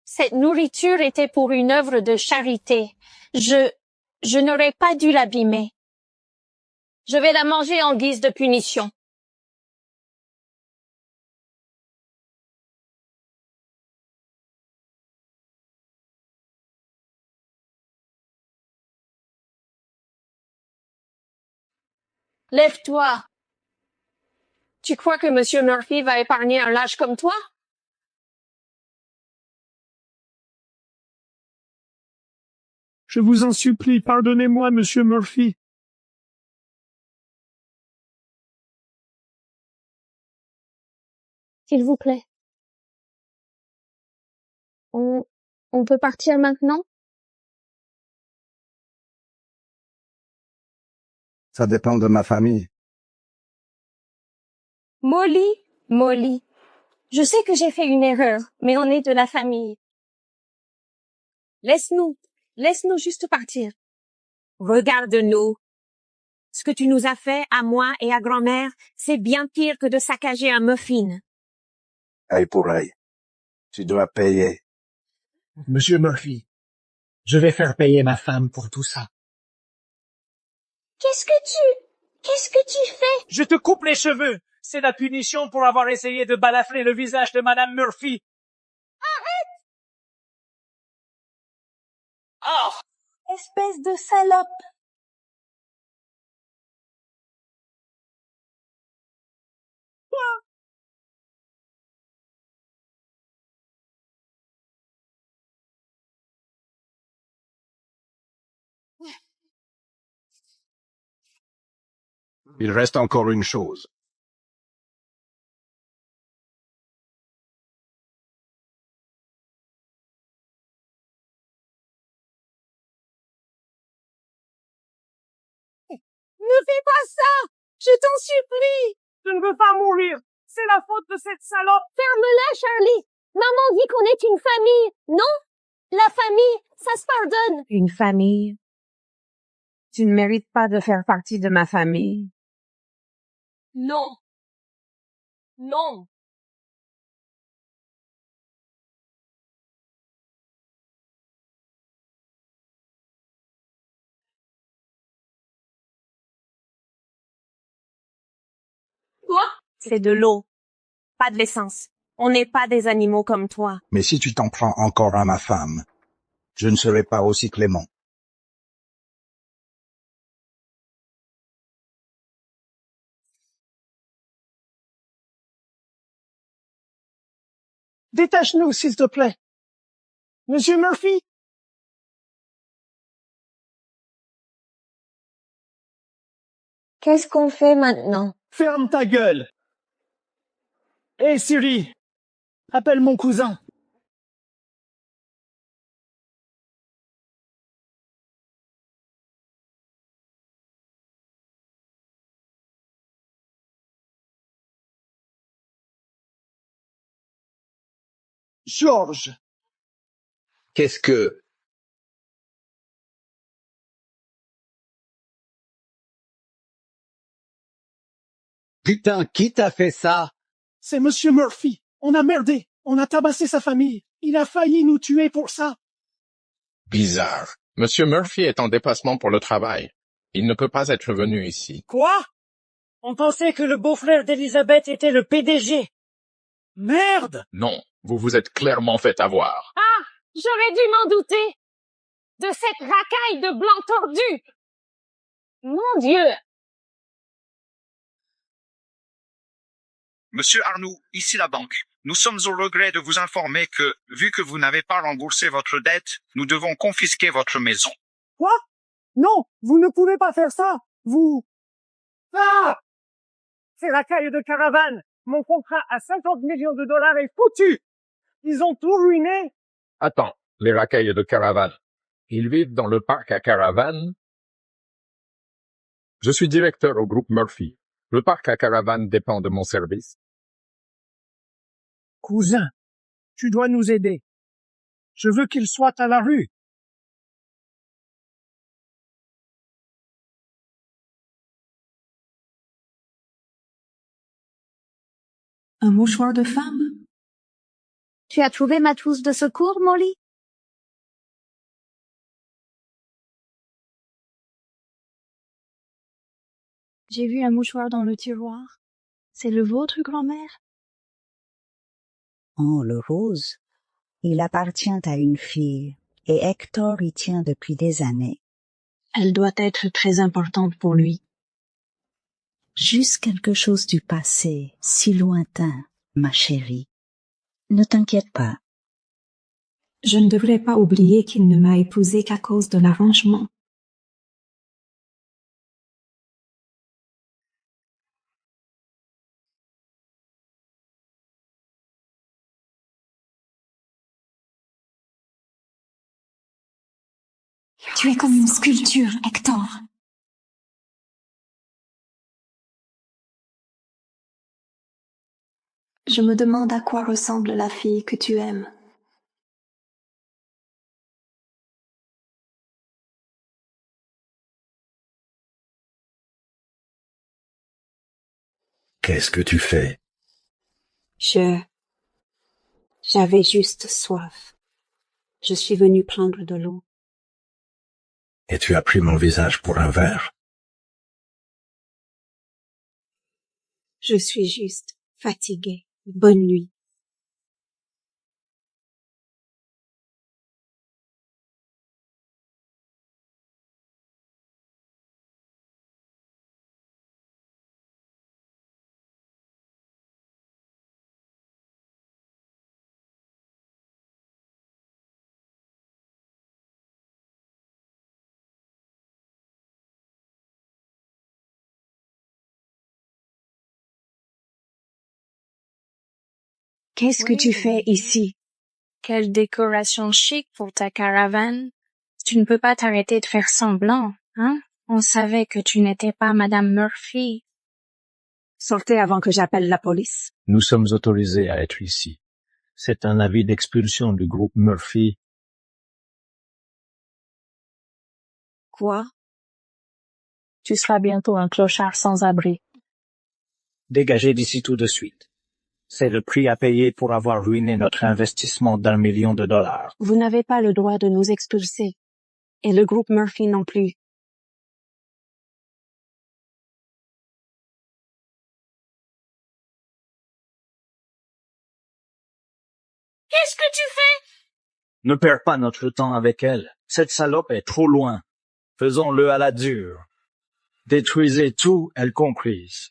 Cette nourriture était pour une œuvre de charité. Je n'aurais pas dû l'abîmer. Je vais la manger en guise de punition. Lève-toi. Tu crois que Monsieur Murphy va épargner un lâche comme toi? Je vous en supplie, pardonnez-moi, Monsieur Murphy. S'il vous plaît. On peut partir maintenant? Ça dépend de ma famille. Molly, je sais que j'ai fait une erreur, mais on est de la famille. Laisse-nous juste partir. Regarde-nous. Ce que tu nous as fait, à moi et à grand-mère, c'est bien pire que de saccager un muffin. Œil pour œil. Tu dois payer. Monsieur Murphy, je vais faire payer ma femme pour tout ça. Qu'est-ce que tu fais? Je te coupe les cheveux. C'est la punition pour avoir essayé de balafrer le visage de Madame Murphy. Arrête! Oh! Espèce de salope! Il reste encore une chose. Ne fais pas ça! Je t'en supplie! Je ne veux pas mourir. C'est la faute de cette salope. Ferme-la, Charlie! Maman dit qu'on est une famille, non? La famille, ça se pardonne. Une famille? Tu ne mérites pas de faire partie de ma famille. Non. Non. Quoi? C'est de l'eau, pas de l'essence. On n'est pas des animaux comme toi. Mais si tu t'en prends encore à ma femme, je ne serai pas aussi clément. Détache-nous, s'il te plaît. Monsieur Murphy? Qu'est-ce qu'on fait maintenant? Ferme ta gueule. Hé, Siri, appelle mon cousin. George. Qu'est-ce que... Putain, qui t'a fait ça? C'est Monsieur Murphy. On a merdé. On a tabassé sa famille. Il a failli nous tuer pour ça. Bizarre. Monsieur Murphy est en déplacement pour le travail. Il ne peut pas être venu ici. Quoi? On pensait que le beau-frère d'Elisabeth était le PDG. Merde! Non, vous vous êtes clairement fait avoir. Ah! J'aurais dû m'en douter! De cette racaille de blanc tordu! Mon Dieu! Monsieur Arnoux, ici la banque. Nous sommes au regret de vous informer que, vu que vous n'avez pas remboursé votre dette, nous devons confisquer votre maison. Quoi? Non, vous ne pouvez pas faire ça. Vous... Ah! C'est racaille de caravane. Mon contrat à 50 millions de dollars est foutu. Ils ont tout ruiné. Attends, les racailles de caravane. Ils vivent dans le parc à caravane? Je suis directeur au groupe Murphy. Le parc à caravane dépend de mon service. Cousin, tu dois nous aider. Je veux qu'il soit à la rue. Un mouchoir de femme? Tu as trouvé ma trousse de secours, Molly? J'ai vu un mouchoir dans le tiroir. C'est le vôtre, grand-mère? Oh, le rose. Il appartient à une fille, et Hector y tient depuis des années. Elle doit être très importante pour lui. Juste quelque chose du passé, si lointain, ma chérie. Ne t'inquiète pas. Je ne devrais pas oublier qu'il ne m'a épousée qu'à cause de l'arrangement. Tu es comme une sculpture, Hector. Je me demande à quoi ressemble la fille que tu aimes. Qu'est-ce que tu fais? J'avais juste soif. Je suis venue prendre de l'eau. Et tu as pris mon visage pour un verre? Je suis juste fatiguée. Bonne nuit. Qu'est-ce que tu fais ici? Quelle décoration chic pour ta caravane. Tu ne peux pas t'arrêter de faire semblant, hein? On savait que tu n'étais pas Madame Murphy. Sortez avant que j'appelle la police. Nous sommes autorisés à être ici. C'est un avis d'expulsion du groupe Murphy. Quoi? Tu seras bientôt un clochard sans abri. Dégagez d'ici tout de suite. C'est le prix à payer pour avoir ruiné notre investissement d'1 million de dollars. Vous n'avez pas le droit de nous expulser. Et le groupe Murphy non plus. Qu'est-ce que tu fais? Ne perds pas notre temps avec elle. Cette salope est trop loin. Faisons-le à la dure. Détruisez tout, elle comprise.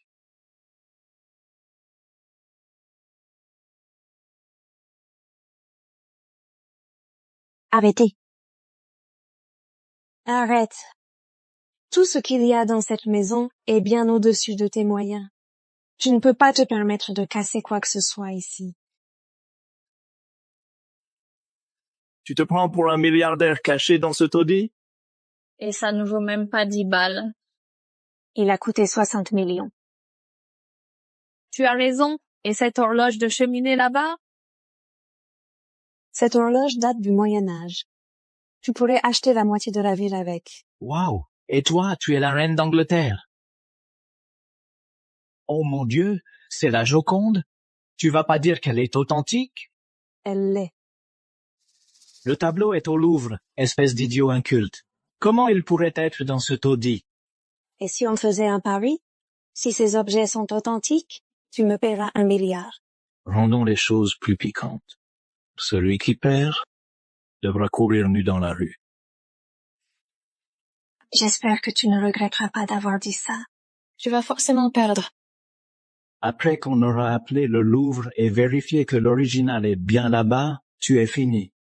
Arrêtez. Arrête. Tout ce qu'il y a dans cette maison est bien au-dessus de tes moyens. Tu ne peux pas te permettre de casser quoi que ce soit ici. Tu te prends pour un milliardaire caché dans ce taudis? Et ça ne vaut même pas 10 balles. Il a coûté 60 millions. Tu as raison. Et cette horloge de cheminée là-bas? Cette horloge date du Moyen-Âge. Tu pourrais acheter la moitié de la ville avec. Waouh! Et toi, tu es la reine d'Angleterre. Oh mon Dieu, c'est la Joconde? Tu vas pas dire qu'elle est authentique? Elle l'est. Le tableau est au Louvre, espèce d'idiot inculte. Comment il pourrait être dans ce taudis? Et si on faisait un pari? Si ces objets sont authentiques, tu me paieras 1 milliard. Rendons les choses plus piquantes. Celui qui perd devra courir nu dans la rue. J'espère que tu ne regretteras pas d'avoir dit ça. Tu vas forcément perdre. Après qu'on aura appelé le Louvre et vérifié que l'original est bien là-bas, tu es fini.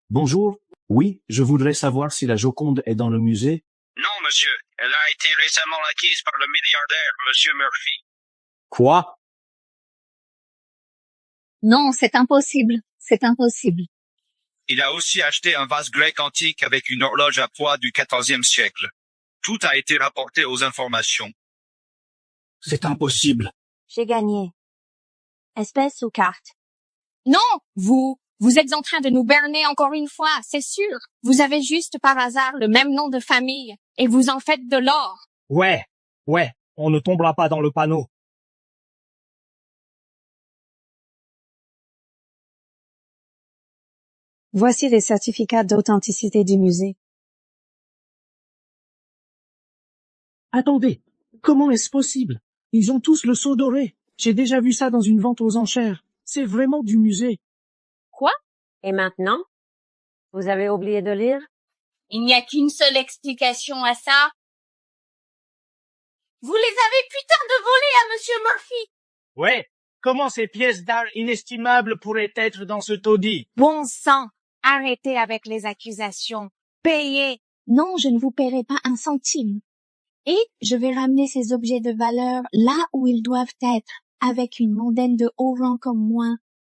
Bonjour. Oui, je voudrais savoir si la Joconde est dans le musée. Non, monsieur. Elle a été récemment acquise par le milliardaire, monsieur Murphy. Quoi? Non, c'est impossible. C'est impossible. Il a aussi acheté un vase grec antique avec une horloge à poids du XIVe siècle. Tout a été rapporté aux informations. C'est impossible. J'ai gagné. Espèce ou carte? Non, vous êtes en train de nous berner encore une fois, c'est sûr. Vous avez juste par hasard le même nom de famille et vous en faites de l'or. Ouais, on ne tombera pas dans le panneau. Voici les certificats d'authenticité du musée. Attendez, comment est-ce possible? Ils ont tous le sceau doré. J'ai déjà vu ça dans une vente aux enchères. C'est vraiment du musée. Quoi? Et maintenant? Vous avez oublié de lire? Il n'y a qu'une seule explication à ça. Vous les avez putain de volés à Monsieur Murphy. Ouais, comment ces pièces d'art inestimables pourraient être dans ce taudis? Bon sang, arrêtez avec les accusations. Payez. Non, je ne vous paierai pas un centime. Et je vais ramener ces objets de valeur là où ils doivent être, avec une mondaine de haut rang comme moi.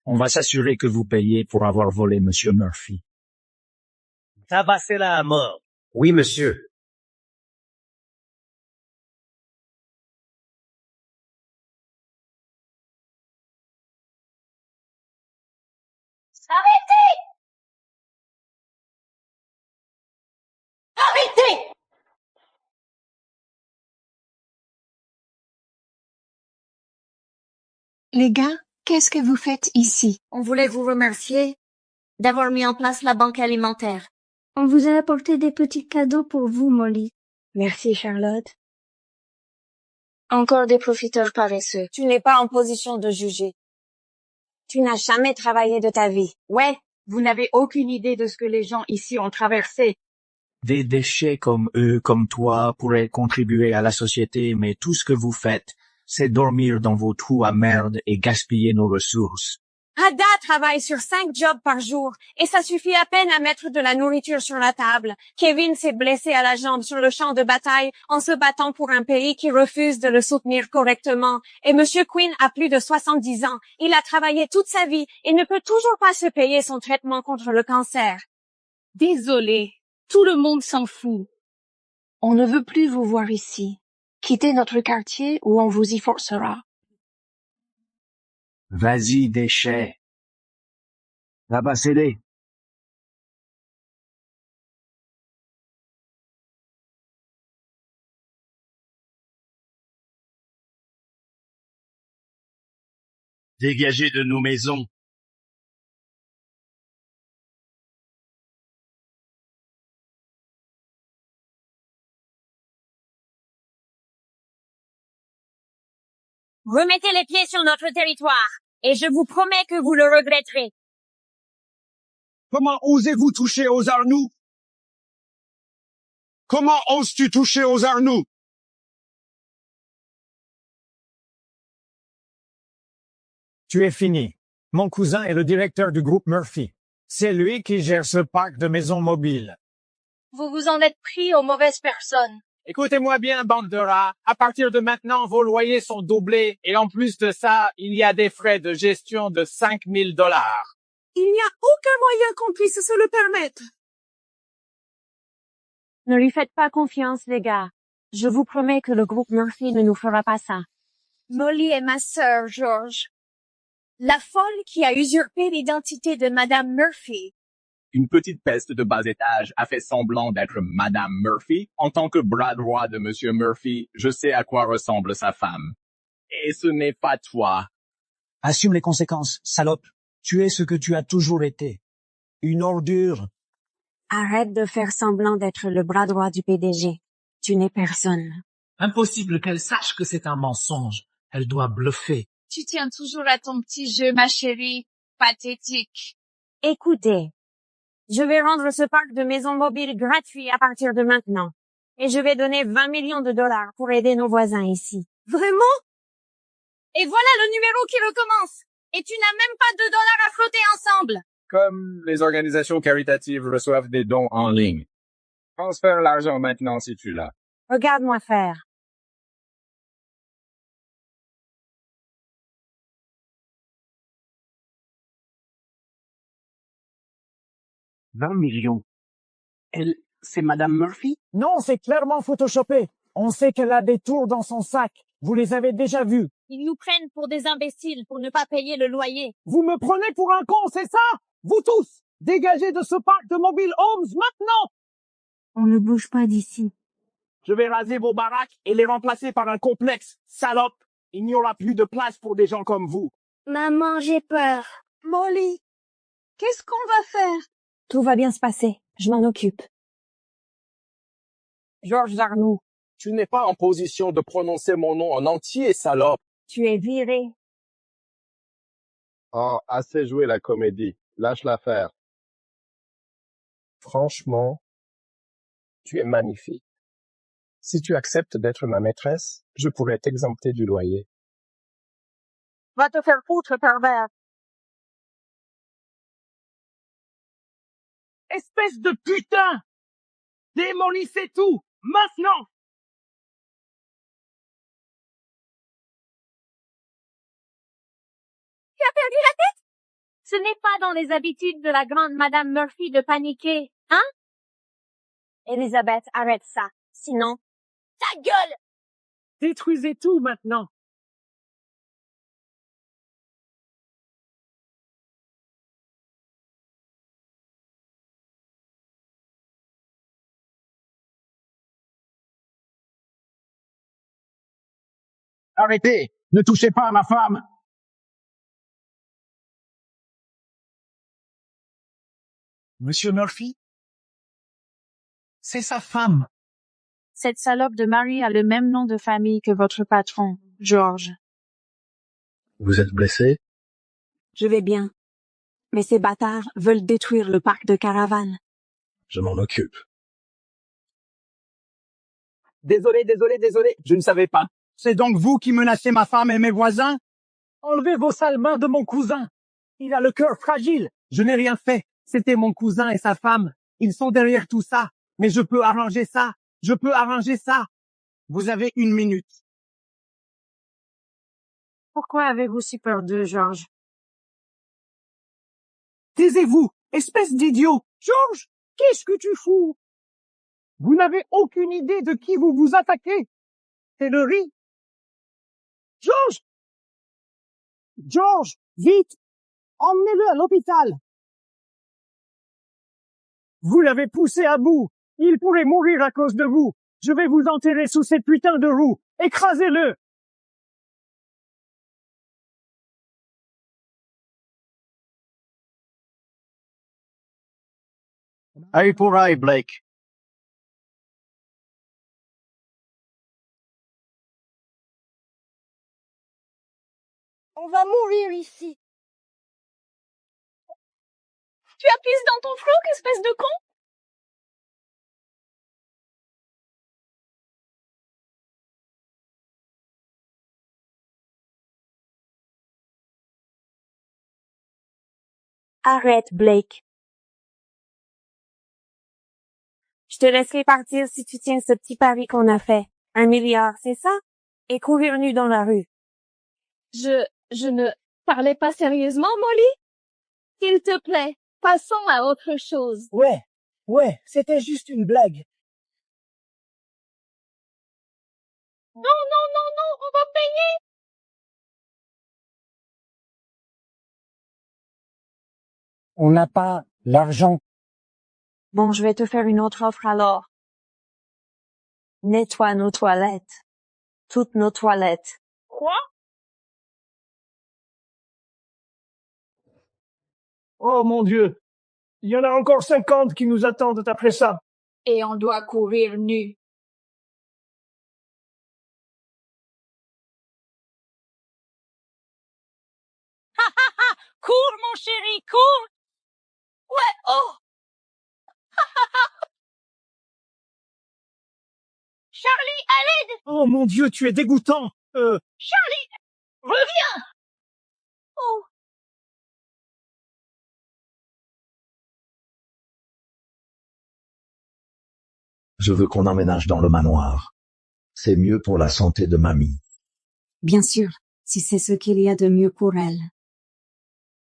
On va s'assurer que vous payez pour avoir volé Monsieur Murphy. Tabassez-la à mort. Oui, monsieur. Arrêtez! Arrêtez! Les gars, qu'est-ce que vous faites ici? On voulait vous remercier d'avoir mis en place la banque alimentaire. On vous a apporté des petits cadeaux pour vous, Molly. Merci, Charlotte. Encore des profiteurs paresseux. Tu n'es pas en position de juger. Tu n'as jamais travaillé de ta vie. Ouais, vous n'avez aucune idée de ce que les gens ici ont traversé. Des déchets comme eux, comme toi, pourraient contribuer à la société, mais tout ce que vous faites, c'est dormir dans vos trous à merde et gaspiller nos ressources. Ada travaille sur 5 jobs par jour et ça suffit à peine à mettre de la nourriture sur la table. Kevin s'est blessé à la jambe sur le champ de bataille en se battant pour un pays qui refuse de le soutenir correctement. Et Monsieur Quinn a plus de 70 ans. Il a travaillé toute sa vie et ne peut toujours pas se payer son traitement contre le cancer. Désolé, tout le monde s'en fout. On ne veut plus vous voir ici. Quittez notre quartier ou on vous y forcera. Vas-y, déchets. Ça va céder. Dégagez de nos maisons. Remettez les pieds sur notre territoire, et je vous promets que vous le regretterez. Comment osez-vous toucher aux Arnoux? Comment oses-tu toucher aux Arnoux? Tu es fini. Mon cousin est le directeur du groupe Murphy. C'est lui qui gère ce parc de maisons mobiles. Vous vous en êtes pris aux mauvaises personnes. Écoutez-moi bien, bande de rats. À partir de maintenant, vos loyers sont doublés et en plus de ça, il y a des frais de gestion de 5 000 $. Il n'y a aucun moyen qu'on puisse se le permettre. Ne lui faites pas confiance, les gars. Je vous promets que le groupe Murphy ne nous fera pas ça. Molly est ma sœur, George. La folle qui a usurpé l'identité de Madame Murphy. Une petite peste de bas étage a fait semblant d'être Madame Murphy. En tant que bras droit de Monsieur Murphy, je sais à quoi ressemble sa femme. Et ce n'est pas toi. Assume les conséquences, salope. Tu es ce que tu as toujours été. Une ordure. Arrête de faire semblant d'être le bras droit du PDG. Tu n'es personne. Impossible qu'elle sache que c'est un mensonge. Elle doit bluffer. Tu tiens toujours à ton petit jeu, ma chérie. Pathétique. Écoutez, je vais rendre ce parc de maisons mobiles gratuit à partir de maintenant. Et je vais donner 20 millions de dollars pour aider nos voisins ici. Vraiment? Et voilà le numéro qui recommence. Et tu n'as même pas $2 à flotter ensemble. Comme les organisations caritatives reçoivent des dons en ligne. Transfère l'argent maintenant si tu l'as. Regarde-moi faire. « 20 millions. Elle, c'est Madame Murphy? Non, c'est clairement photoshopé. On sait qu'elle a des tours dans son sac. Vous les avez déjà vus. Ils nous prennent pour des imbéciles pour ne pas payer le loyer. Vous me prenez pour un con, c'est ça? Vous tous, dégagez de ce parc de mobile homes maintenant! On ne bouge pas d'ici. Je vais raser vos baraques et les remplacer par un complexe. Salope, il n'y aura plus de place pour des gens comme vous. Maman, j'ai peur. Molly, qu'est-ce qu'on va faire? Tout va bien se passer. Je m'en occupe. Georges Arnoux, tu n'es pas en position de prononcer mon nom en entier, salope. Tu es viré. Oh, assez joué la comédie. Lâche l'affaire. Franchement, tu es magnifique. Si tu acceptes d'être ma maîtresse, je pourrais t'exempter du loyer. Va te faire foutre, pervers. Espèce de putain! Démolissez tout, maintenant! Tu as perdu la tête? Ce n'est pas dans les habitudes de la grande Madame Murphy de paniquer, hein? Elisabeth, arrête ça. Sinon, ta gueule! Détruisez tout maintenant! Arrêtez! Ne touchez pas à ma femme! Monsieur Murphy? C'est sa femme. Cette salope de Marie a le même nom de famille que votre patron, George. Vous êtes blessé? Je vais bien. Mais ces bâtards veulent détruire le parc de caravanes. Je m'en occupe. Désolé, je ne savais pas. C'est donc vous qui menacez ma femme et mes voisins? Enlevez vos sales mains de mon cousin. Il a le cœur fragile. Je n'ai rien fait. C'était mon cousin et sa femme. Ils sont derrière tout ça. Mais je peux arranger ça. Je peux arranger ça. Vous avez 1 minute. Pourquoi avez-vous si peur d'eux, George? Taisez-vous, espèce d'idiot. George, qu'est-ce que tu fous? Vous n'avez aucune idée de qui vous vous attaquez. C'est le riz. George! George, vite! Emmenez-le à l'hôpital. Vous l'avez poussé à bout. Il pourrait mourir à cause de vous. Je vais vous enterrer sous cette putain de roue. Écrasez-le! Œil pour œil, Blake. On va mourir ici. Tu as pisse dans ton froc, espèce de con? Arrête, Blake. Je te laisserai partir si tu tiens ce petit pari qu'on a fait. 1 milliard, c'est ça? Et courir nu dans la rue. Je ne parlais pas sérieusement, Molly? S'il te plaît, passons à autre chose. Ouais, c'était juste une blague. Non, on va payer. On n'a pas l'argent. Bon, je vais te faire une autre offre alors. Nettoie nos toilettes. Toutes nos toilettes. Quoi? Oh mon Dieu. Il y en a encore 50 qui nous attendent après ça. Et on doit courir nu. Cours, mon chéri, cours! Ouais, oh! Charlie, à l'aide! Oh mon Dieu, tu es dégoûtant. Charlie, reviens! Oh! Je veux qu'on emménage dans le manoir. C'est mieux pour la santé de mamie. Bien sûr, si c'est ce qu'il y a de mieux pour elle.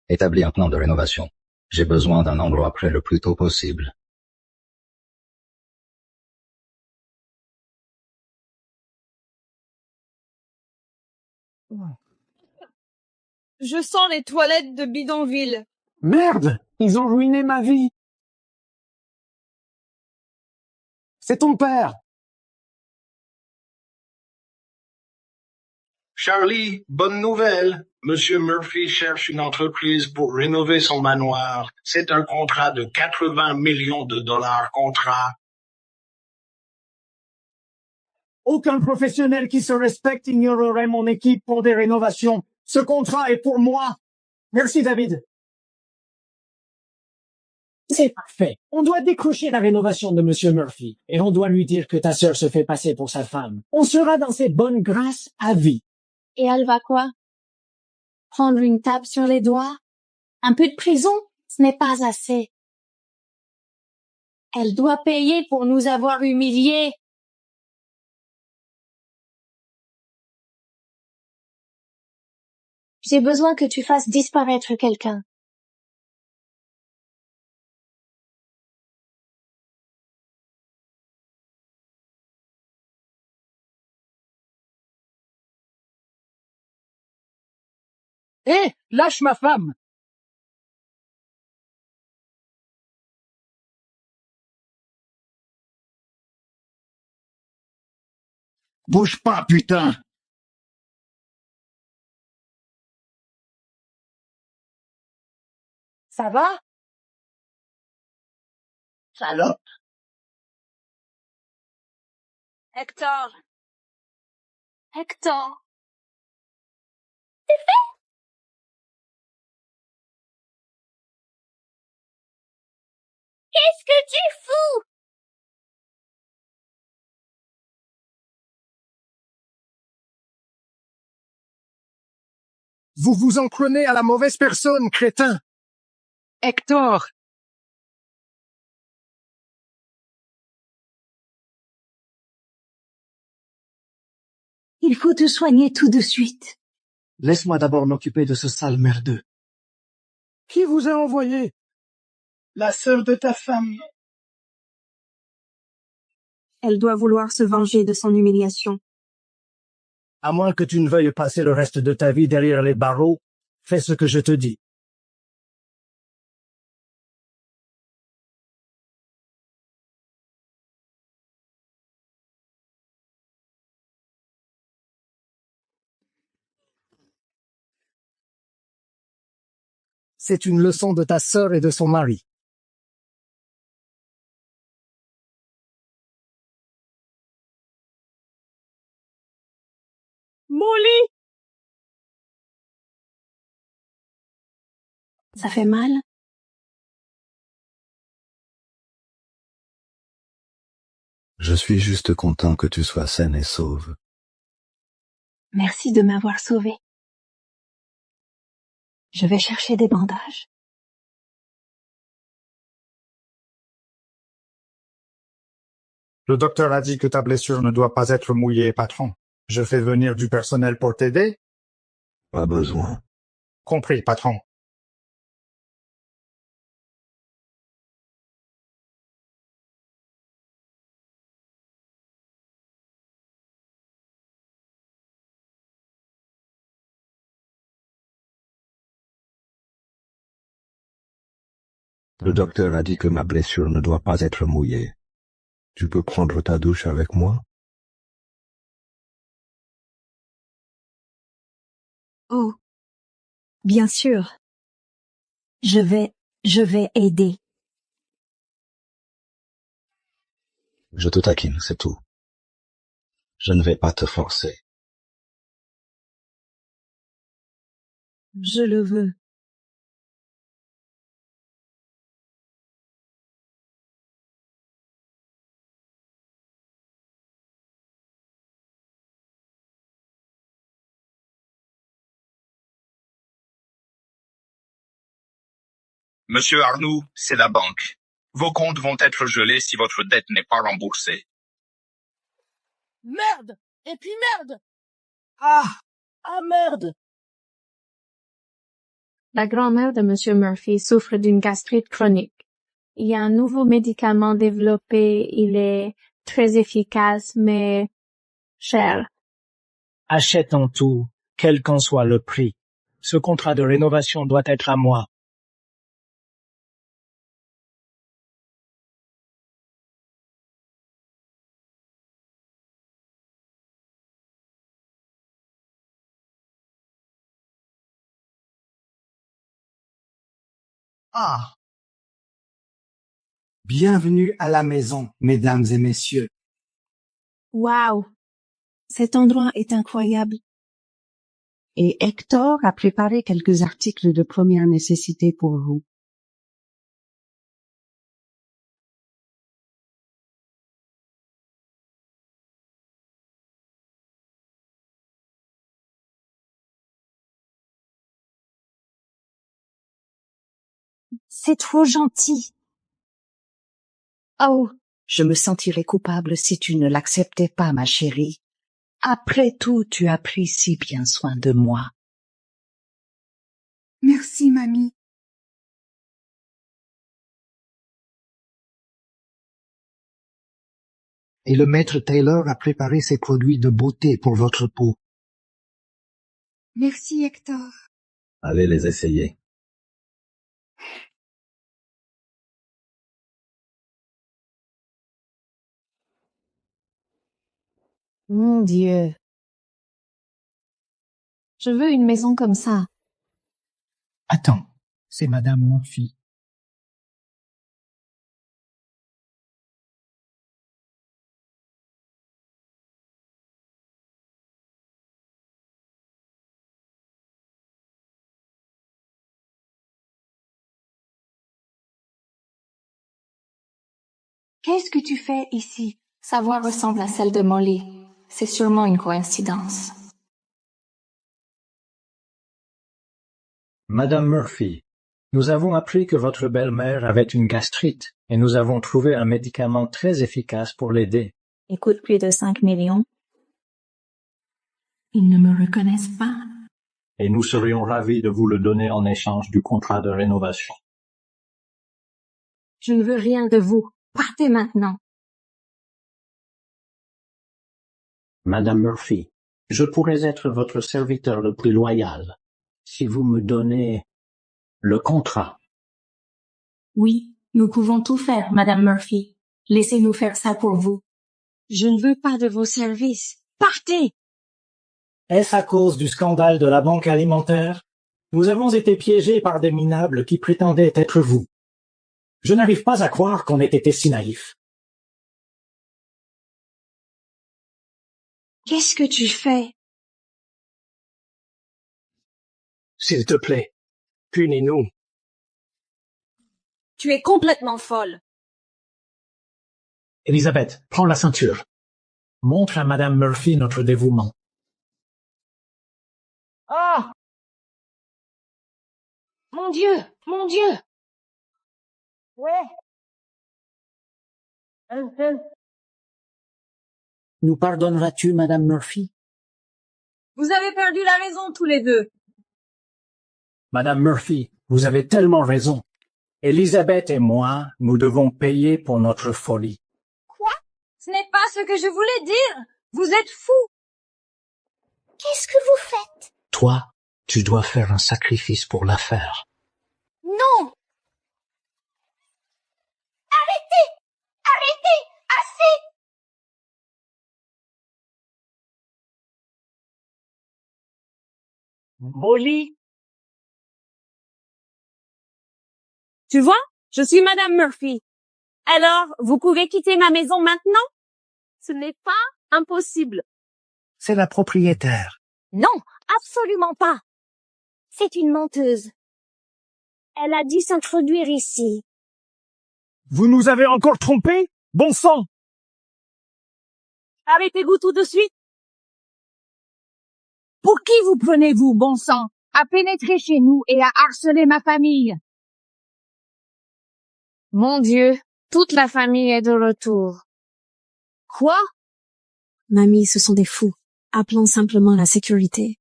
Établis un plan de rénovation. J'ai besoin d'un endroit prêt le plus tôt possible. Je sens les toilettes de bidonville. Merde, ils ont ruiné ma vie. C'est ton père. Charlie, bonne nouvelle. Monsieur Murphy cherche une entreprise pour rénover son manoir. C'est un contrat de 80 millions de dollars contrat. Aucun professionnel qui se respecte ignorerait mon équipe pour des rénovations. Ce contrat est pour moi. Merci, David. C'est parfait. On doit décrocher la rénovation de Monsieur Murphy. Et on doit lui dire que ta sœur se fait passer pour sa femme. On sera dans ses bonnes grâces à vie. Et elle va quoi? Prendre une tape sur les doigts? Un peu de prison? Ce n'est pas assez. Elle doit payer pour nous avoir humiliés. J'ai besoin que tu fasses disparaître quelqu'un. Hé, lâche ma femme! Bouge pas, putain! Ça va? Salope. Hector, Hector. C'est fait? Qu'est-ce que tu fous? Vous vous en prenez à la mauvaise personne, crétin. Hector! Il faut te soigner tout de suite. Laisse-moi d'abord m'occuper de ce sale merdeux. Qui vous a envoyé? La sœur de ta femme. elle doit vouloir se venger de son humiliation. À moins que tu ne veuilles passer le reste de ta vie derrière les barreaux, fais ce que je te dis. C'est une leçon de ta sœur et de son mari. Molly! Ça fait mal? Je suis juste content que tu sois saine et sauve. Merci de m'avoir sauvée. Je vais chercher des bandages. Le docteur a dit que ta blessure ne doit pas être mouillée, patron. Je fais venir du personnel pour t'aider? Pas besoin. Compris, patron. Le docteur a dit que ma blessure ne doit pas être mouillée. Tu peux prendre ta douche avec moi? Oh, bien sûr. Je vais aider. Je te taquine, c'est tout. Je ne vais pas te forcer. Je le veux. Monsieur Arnoux, c'est la banque. Vos comptes vont être gelés si votre dette n'est pas remboursée. Merde! Et puis merde! Ah! Ah merde! La grand-mère de Monsieur Murphy souffre d'une gastrite chronique. Il y a un nouveau médicament développé, il est très efficace, mais cher. Achète-en tout, quel qu'en soit le prix. Ce contrat de rénovation doit être à moi. Ah! Bienvenue à la maison, mesdames et messieurs. Waouh! Cet endroit est incroyable. Et Hector a préparé quelques articles de première nécessité pour vous. C'est trop gentil. Oh, je me sentirais coupable si tu ne l'acceptais pas, ma chérie. Après tout, tu as pris si bien soin de moi. Merci, mamie. Et le maître Taylor a préparé ses produits de beauté pour votre peau. Merci, Hector. Allez les essayer. Mon Dieu. Je veux une maison comme ça. Attends, c'est Madame Murphy. Qu'est-ce que tu fais ici? Sa voix ressemble à celle de Molly. C'est sûrement une coïncidence. Madame Murphy, nous avons appris que votre belle-mère avait une gastrite et nous avons trouvé un médicament très efficace pour l'aider. Il coûte plus de 5 millions. Ils ne me reconnaissent pas. Et nous serions ravis de vous le donner en échange du contrat de rénovation. Je ne veux rien de vous. Partez maintenant. Madame Murphy, je pourrais être votre serviteur le plus loyal si vous me donnez le contrat. Oui, nous pouvons tout faire, Madame Murphy. Laissez-nous faire ça pour vous. Je ne veux pas de vos services. Partez! Est-ce à cause du scandale de la banque alimentaire? Nous avons été piégés par des minables qui prétendaient être vous. Je n'arrive pas à croire qu'on ait été si naïfs. Qu'est-ce que tu fais? S'il te plaît, punis-nous. Tu es complètement folle. Elisabeth, prends la ceinture. Montre à Madame Murphy notre dévouement. Oh! Mon Dieu! Mon Dieu! Ouais. Nous pardonneras-tu, Madame Murphy? Vous avez perdu la raison tous les deux. Madame Murphy, vous avez tellement raison. Elisabeth et moi, nous devons payer pour notre folie. Quoi? Ce n'est pas ce que je voulais dire. Vous êtes fou. Qu'est-ce que vous faites? Toi, tu dois faire un sacrifice pour l'affaire. Non! Arrêtez! Arrêtez! Assez! Molly? Tu vois? Je suis Madame Murphy. Alors, vous pouvez quitter ma maison maintenant? Ce n'est pas impossible. C'est la propriétaire. Non, absolument pas. C'est une menteuse. Elle a dû s'introduire ici. Vous nous avez encore trompés? Bon sang! Arrêtez-vous tout de suite. Pour qui vous prenez-vous, bon sang, à pénétrer chez nous et à harceler ma famille? Mon Dieu, toute la famille est de retour. Quoi? Mamie, ce sont des fous. Appelons simplement la sécurité.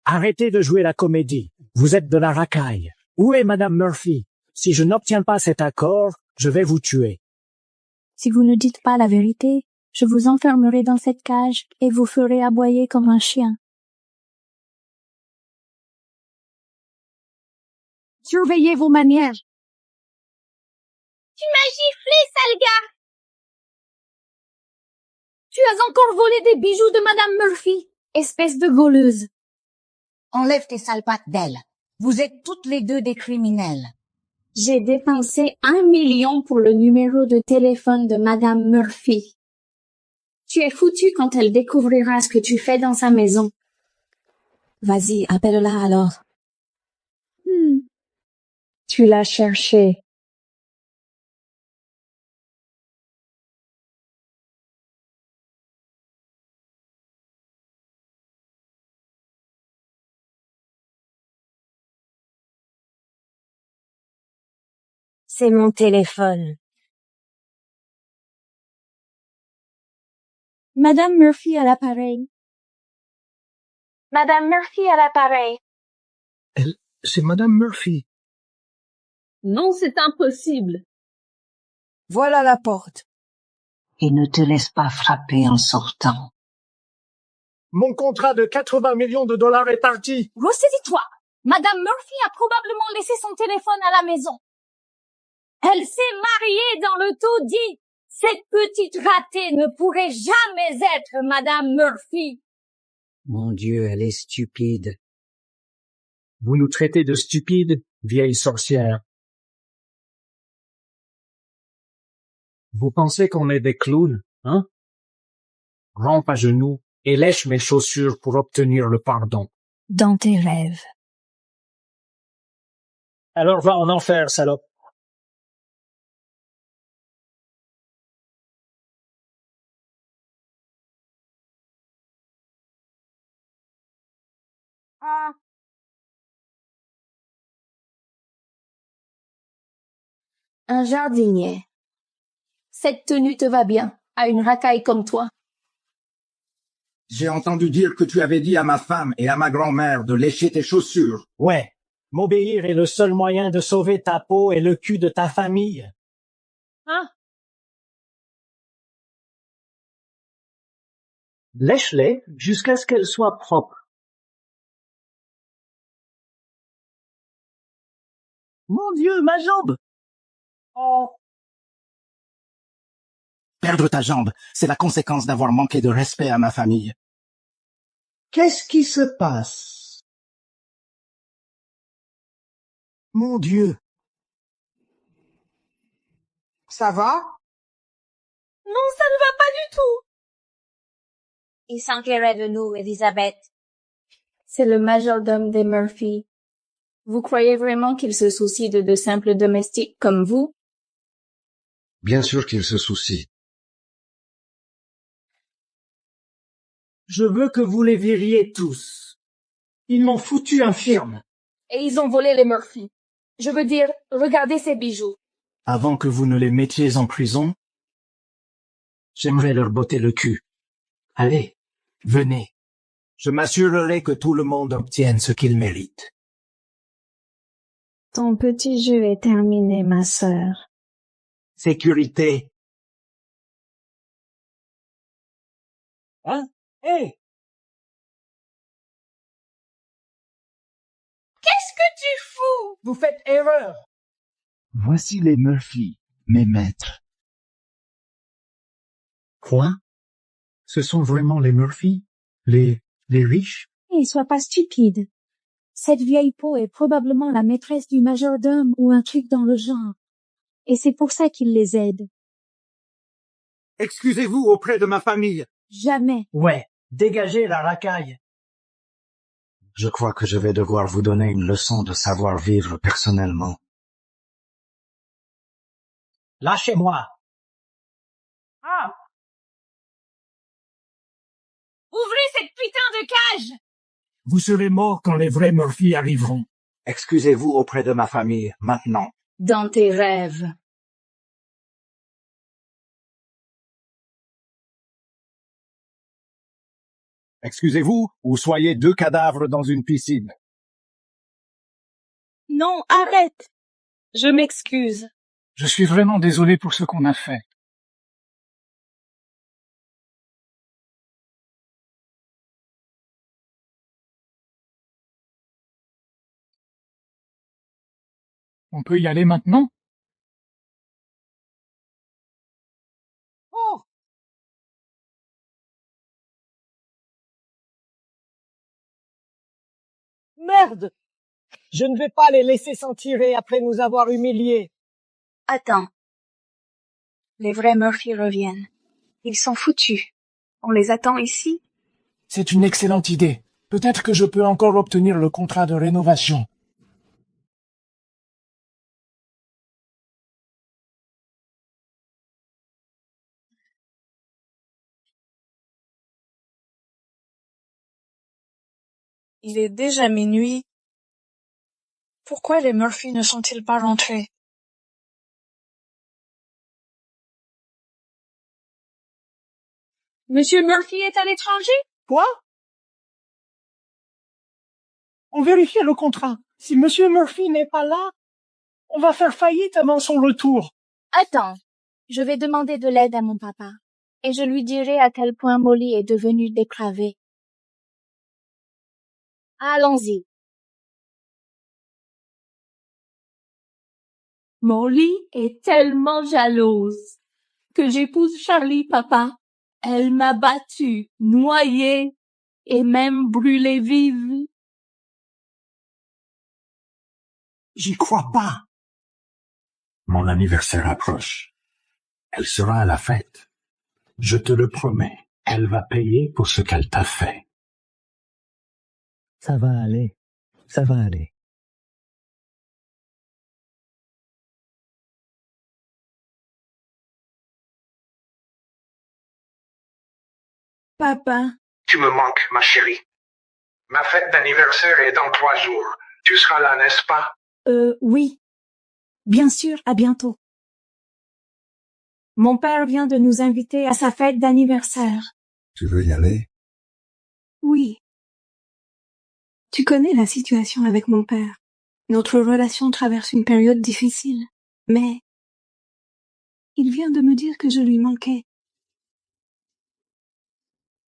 Arrêtez de jouer la comédie. Vous êtes de la racaille. Où est Madame Murphy? Si je n'obtiens pas cet accord, je vais vous tuer. Si vous ne dites pas la vérité, je vous enfermerai dans cette cage et vous ferai aboyer comme un chien. Surveillez vos manières. Tu m'as giflé, sale gars! Tu as encore volé des bijoux de Madame Murphy, espèce de gauleuse. Enlève tes sales pattes d'elle. Vous êtes toutes les deux des criminels. J'ai dépensé 1 million pour le numéro de téléphone de Madame Murphy. Tu es foutu quand elle découvrira ce que tu fais dans sa maison. Vas-y, appelle-la alors. Tu l'as cherchée. C'est mon téléphone. Madame Murphy à l'appareil. Madame Murphy à l'appareil. C'est Madame Murphy. Non, c'est impossible. Voilà la porte. Et ne te laisse pas frapper en sortant. Mon contrat de 80 millions de dollars est parti. Ressaisis-toi. Madame Murphy a probablement laissé son téléphone à la maison. Elle s'est mariée dans le taudis. Cette petite ratée ne pourrait jamais être Madame Murphy. Mon Dieu, elle est stupide. Vous nous traitez de stupides, vieille sorcière. Vous pensez qu'on est des clowns, hein? Rampe à genoux et lèche mes chaussures pour obtenir le pardon. Dans tes rêves. Alors va en enfer, salope. Un jardinier. Cette tenue te va bien, à une racaille comme toi. J'ai entendu dire que tu avais dit à ma femme et à ma grand-mère de lécher tes chaussures. Ouais, m'obéir est le seul moyen de sauver ta peau et le cul de ta famille. Hein? Lèche-les jusqu'à ce qu'elles soient propres. Mon Dieu, ma jambe! Oh! Perdre ta jambe, c'est la conséquence d'avoir manqué de respect à ma famille. Qu'est-ce qui se passe? Mon Dieu! Ça va? Non, ça ne va pas du tout. Il s'inquiète de nous, Elisabeth. C'est le majordome des Murphy. Vous croyez vraiment qu'il se soucie de simples domestiques comme vous? Bien sûr qu'il se soucie. Je veux que vous les viriez tous. Ils m'ont foutu infirme. Et ils ont volé les Murphy. Je veux dire, regardez ces bijoux. Avant que vous ne les mettiez en prison, j'aimerais leur botter le cul. Allez, venez. Je m'assurerai que tout le monde obtienne ce qu'il mérite. Ton petit jeu est terminé, ma sœur. Sécurité. Hein? Hé! Qu'est-ce que tu fous? Vous faites erreur. Voici les Murphy, mes maîtres. Quoi? Ce sont vraiment les Murphy? Les riches? Et sois pas stupide. Cette vieille peau est probablement la maîtresse du majordome ou un truc dans le genre. Et c'est pour ça qu'il les aide. Excusez-vous auprès de ma famille. Jamais. Ouais, dégagez la racaille. Je crois que je vais devoir vous donner une leçon de savoir-vivre personnellement. Lâchez-moi. Ah! Ouvrez cette putain de cage! Vous serez morts quand les vrais Murphy arriveront. Excusez-vous auprès de ma famille, maintenant. Dans tes rêves. Excusez-vous, ou soyez 2 cadavres dans une piscine. Non, arrête! Je m'excuse. Je suis vraiment désolé pour ce qu'on a fait. On peut y aller maintenant? Oh! Merde! Je ne vais pas les laisser s'en tirer après nous avoir humiliés. Attends. Les vrais Murphy reviennent. Ils sont foutus. On les attend ici? C'est une excellente idée. Peut-être que je peux encore obtenir le contrat de rénovation. Il est déjà minuit. Pourquoi les Murphy ne sont-ils pas rentrés? Monsieur Murphy est à l'étranger? Quoi? On vérifie le contrat. Si Monsieur Murphy n'est pas là, on va faire faillite avant son retour. Attends. Je vais demander de l'aide à mon papa. Et je lui dirai à quel point Molly est devenue dépravée. Allons-y. Molly est tellement jalouse que j'épouse Charlie, papa. Elle m'a battue, noyée et même brûlée vive. J'y crois pas. Mon anniversaire approche. Elle sera à la fête. Je te le promets. Elle va payer pour ce qu'elle t'a fait. Ça va aller. Ça va aller. Papa. Tu me manques, ma chérie. Ma fête d'anniversaire est dans 3 jours. Tu seras là, n'est-ce pas? Oui. Bien sûr, à bientôt. Mon père vient de nous inviter à sa fête d'anniversaire. Tu veux y aller? Oui. Tu connais la situation avec mon père. Notre relation traverse une période difficile, mais il vient de me dire que je lui manquais.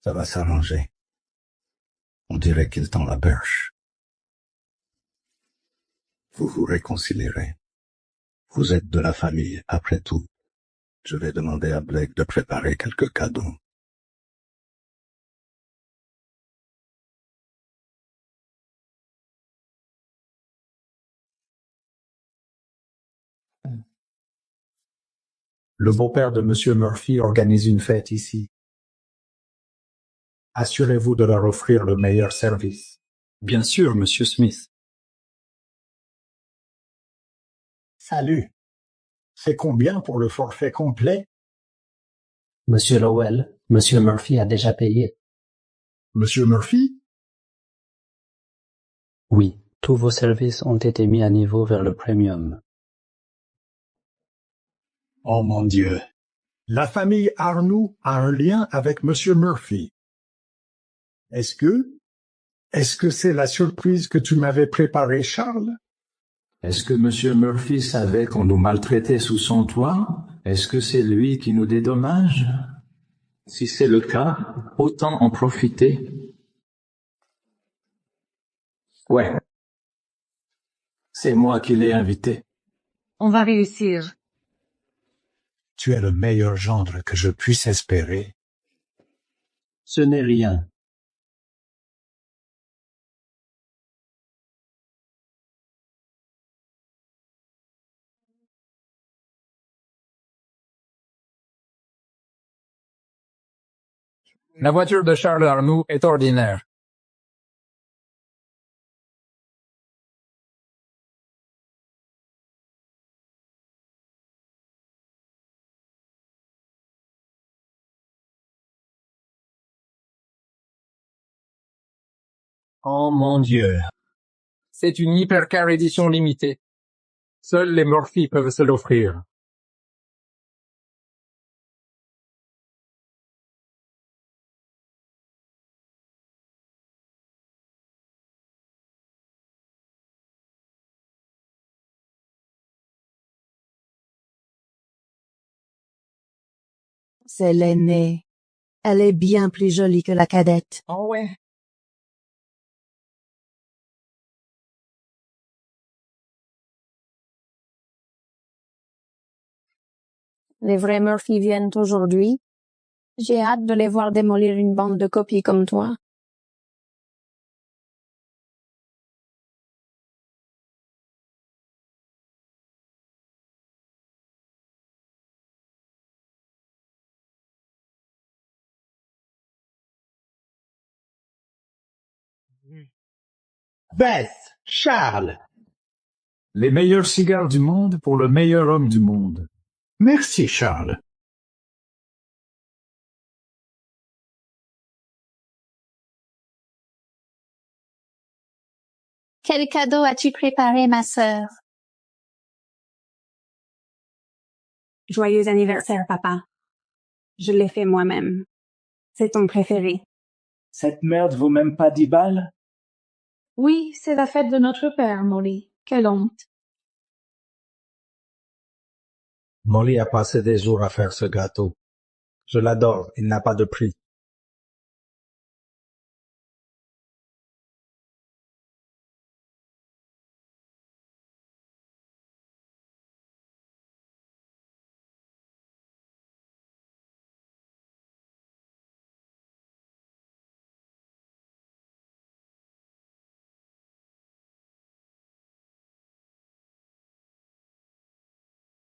Ça va s'arranger. On dirait qu'il tend la perche. Vous vous réconcilierez. Vous êtes de la famille, après tout. Je vais demander à Blake de préparer quelques cadeaux. Le beau-père de Monsieur Murphy organise une fête ici. Assurez-vous de leur offrir le meilleur service. Bien sûr, Monsieur Smith. Salut. C'est combien pour le forfait complet? Monsieur Lowell, Monsieur Murphy a déjà payé. Monsieur Murphy? Oui, tous vos services ont été mis à niveau vers le premium. Oh mon Dieu. La famille Arnoux a un lien avec Monsieur Murphy. Est-ce que c'est la surprise que tu m'avais préparée, Charles? Est-ce que Monsieur Murphy savait qu'on nous maltraitait sous son toit? Est-ce que c'est lui qui nous dédommage? Si c'est le cas, autant en profiter. Ouais. C'est moi qui l'ai invité. On va réussir. Tu es le meilleur gendre que je puisse espérer. Ce n'est rien. La voiture de Charles Arnoux est ordinaire. Oh mon Dieu. C'est une hypercar édition limitée. Seuls les Murphy peuvent se l'offrir. C'est l'aînée. Elle est bien plus jolie que la cadette. Oh ouais. Les vrais Murphy viennent aujourd'hui. J'ai hâte de les voir démolir une bande de copies comme toi. Beth, Charles. Les meilleurs cigares du monde pour le meilleur homme du monde. Merci, Charles. Quel cadeau as-tu préparé, ma sœur? Joyeux anniversaire, papa. Je l'ai fait moi-même. C'est ton préféré. Cette merde vaut même pas 10 balles? Oui, c'est la fête de notre père, Molly. Quelle honte. Molly a passé des jours à faire ce gâteau. Je l'adore, il n'a pas de prix.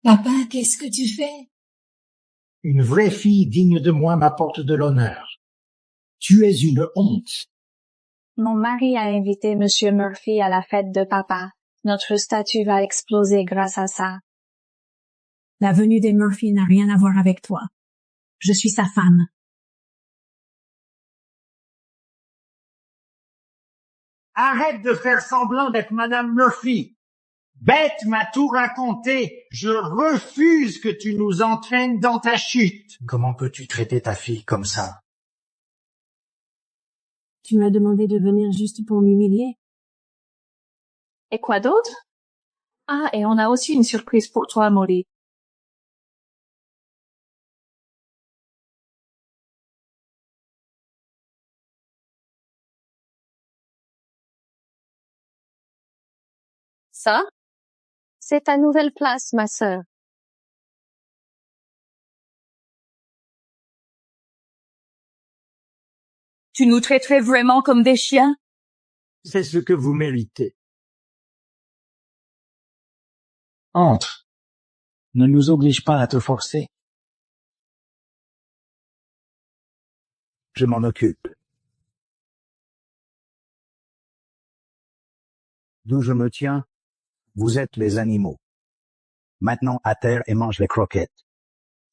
Papa, qu'est-ce que tu fais? Une vraie fille digne de moi m'apporte de l'honneur. Tu es une honte. Mon mari a invité Monsieur Murphy à la fête de papa. Notre statut va exploser grâce à ça. La venue des Murphy n'a rien à voir avec toi. Je suis sa femme. Arrête de faire semblant d'être Madame Murphy. Beth m'a tout raconté. Je refuse que tu nous entraînes dans ta chute. Comment peux-tu traiter ta fille comme ça? Tu m'as demandé de venir juste pour m'humilier. Et quoi d'autre? Ah, et on a aussi une surprise pour toi, Molly. Ça, c'est ta nouvelle place, ma sœur. Tu nous traiterais vraiment comme des chiens? C'est ce que vous méritez. Entre. Ne nous oblige pas à te forcer. Je m'en occupe. D'où je me tiens, vous êtes les animaux. Maintenant à terre et mange les croquettes.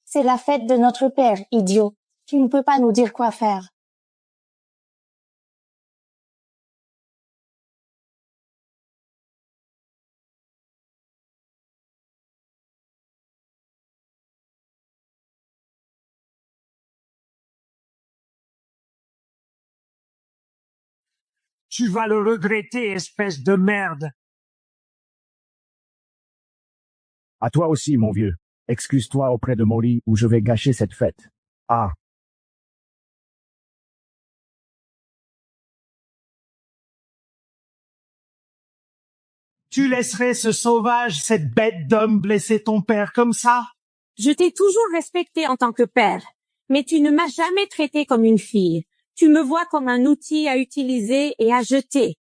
C'est la fête de notre père, idiot. Tu ne peux pas nous dire quoi faire. Tu vas le regretter, espèce de merde. À toi aussi, mon vieux. Excuse-toi auprès de Molly ou je vais gâcher cette fête. Ah. Tu laisserais ce sauvage, cette bête d'homme blesser ton père comme ça? Je t'ai toujours respecté en tant que père, mais tu ne m'as jamais traité comme une fille. Tu me vois comme un outil à utiliser et à jeter.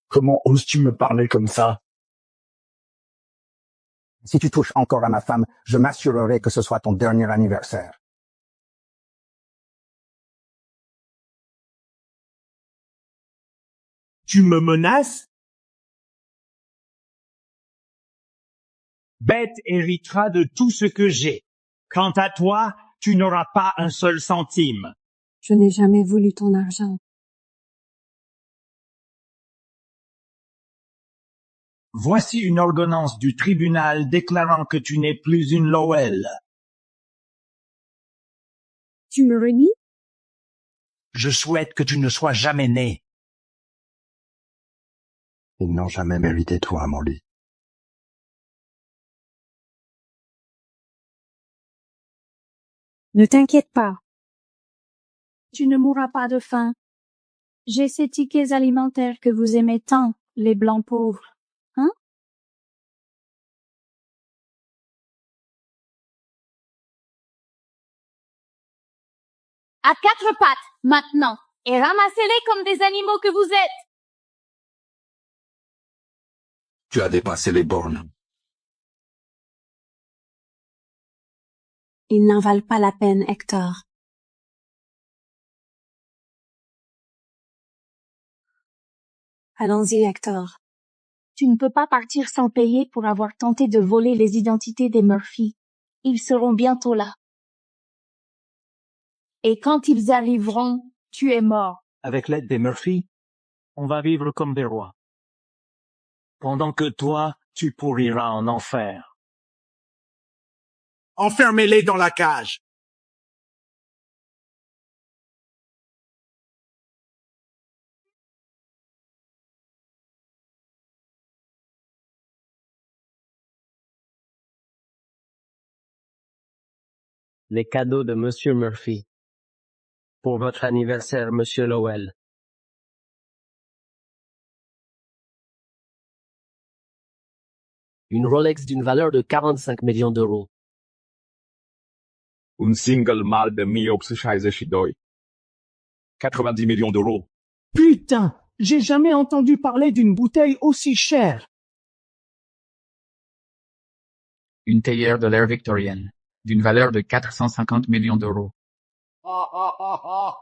Comment oses-tu me parler comme ça? Si tu touches encore à ma femme, je m'assurerai que ce soit ton dernier anniversaire. Tu me menaces? Beth héritera de tout ce que j'ai. Quant à toi, tu n'auras pas un seul centime. Je n'ai jamais voulu ton argent. Voici une ordonnance du tribunal déclarant que tu n'es plus une Lowell. Tu me renies? Je souhaite que tu ne sois jamais né. Ils n'ont jamais mérité toi, Molly. Ne t'inquiète pas. Tu ne mourras pas de faim. J'ai ces tickets alimentaires que vous aimez tant, les blancs pauvres. Hein? À quatre pattes, maintenant, et ramassez-les comme des animaux que vous êtes. Tu as dépassé les bornes. Ils n'en valent pas la peine, Hector. Allons-y, Hector. Tu ne peux pas partir sans payer pour avoir tenté de voler les identités des Murphy. Ils seront bientôt là. Et quand ils arriveront, tu es mort. Avec l'aide des Murphy, on va vivre comme des rois. Pendant que toi, tu pourriras en enfer. Enfermez-les dans la cage. Les cadeaux de Monsieur Murphy. Pour votre anniversaire, Monsieur Lowell. Une Rolex d'une valeur de 45 millions d'euros. Un single malt de 1862. 90 millions d'euros. Putain, j'ai jamais entendu parler d'une bouteille aussi chère. une théière de l'ère victorienne, d'une valeur de 450 millions d'euros. Ah, ah, ah, ah.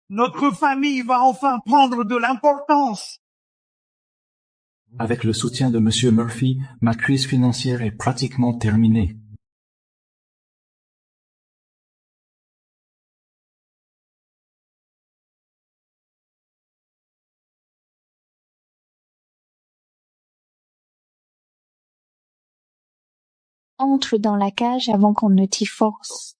Notre famille va enfin prendre de l'importance. Avec le soutien de Monsieur Murphy, ma crise financière est pratiquement terminée. Entre dans la cage avant qu'on ne t'y force.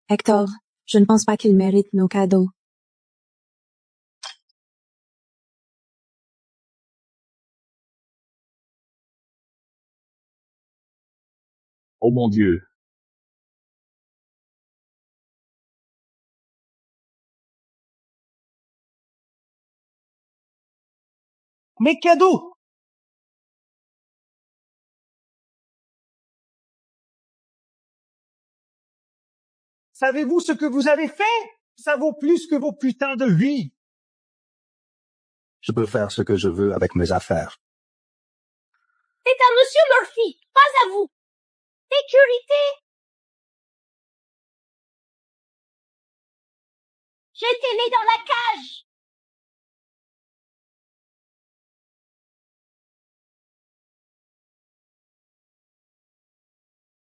Hector, je ne pense pas qu'il mérite nos cadeaux. Oh mon Dieu! Mes cadeaux! Savez-vous ce que vous avez fait? Ça vaut plus que vos putains de vies. Je peux faire ce que je veux avec mes affaires. C'est à Monsieur Murphy, pas à vous. Sécurité! Jetez-les dans la cage!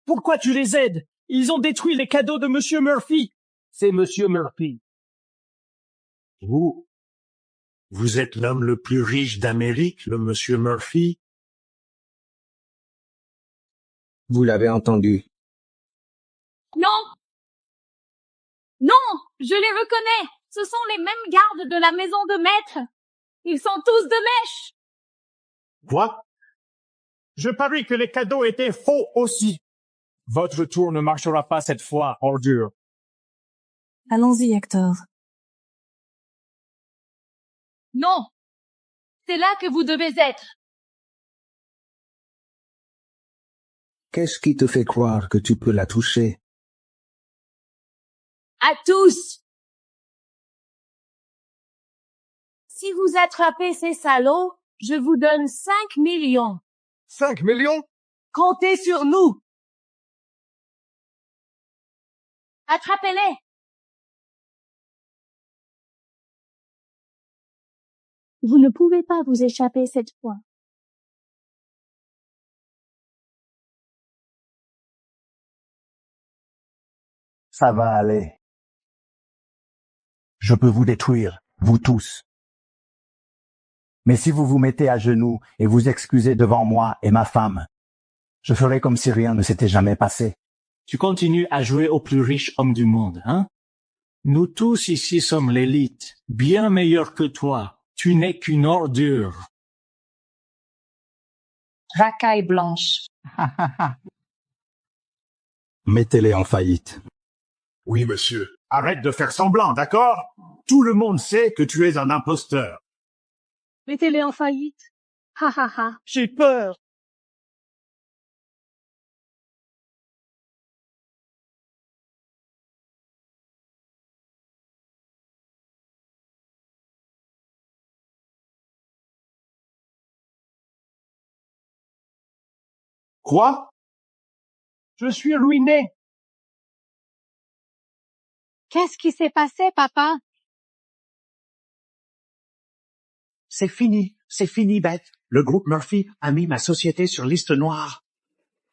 Pourquoi tu les aides? Ils ont détruit les cadeaux de Monsieur Murphy. C'est Monsieur Murphy. Vous êtes l'homme le plus riche d'Amérique, le Monsieur Murphy. Vous l'avez entendu. Non! Non! Je les reconnais! Ce sont les mêmes gardes de la maison de maître! Ils sont tous de mèche! Quoi? Je parie que les cadeaux étaient faux aussi. Votre tour ne marchera pas cette fois, ordure. Allons-y, Hector. Non! C'est là que vous devez être! Qu'est-ce qui te fait croire que tu peux la toucher? À tous! Si vous attrapez ces salauds, je vous donne 5 millions. 5 millions? Comptez sur nous! Attrapez-les! Vous ne pouvez pas vous échapper cette fois. Ça va aller. Je peux vous détruire, vous tous. Mais si vous vous mettez à genoux et vous excusez devant moi et ma femme, je ferai comme si rien ne s'était jamais passé. Tu continues à jouer au plus riche homme du monde, hein? Nous tous ici sommes l'élite, bien meilleur que toi. Tu n'es qu'une ordure. Racaille blanche. Mettez-les en faillite. Oui, monsieur. Arrête de faire semblant, d'accord? Tout le monde sait que tu es un imposteur. Mettez-les en faillite. Ha ha ha. J'ai peur. Quoi? Je suis ruiné. Qu'est-ce qui s'est passé, papa? C'est fini, Beth. Le groupe Murphy a mis ma société sur liste noire.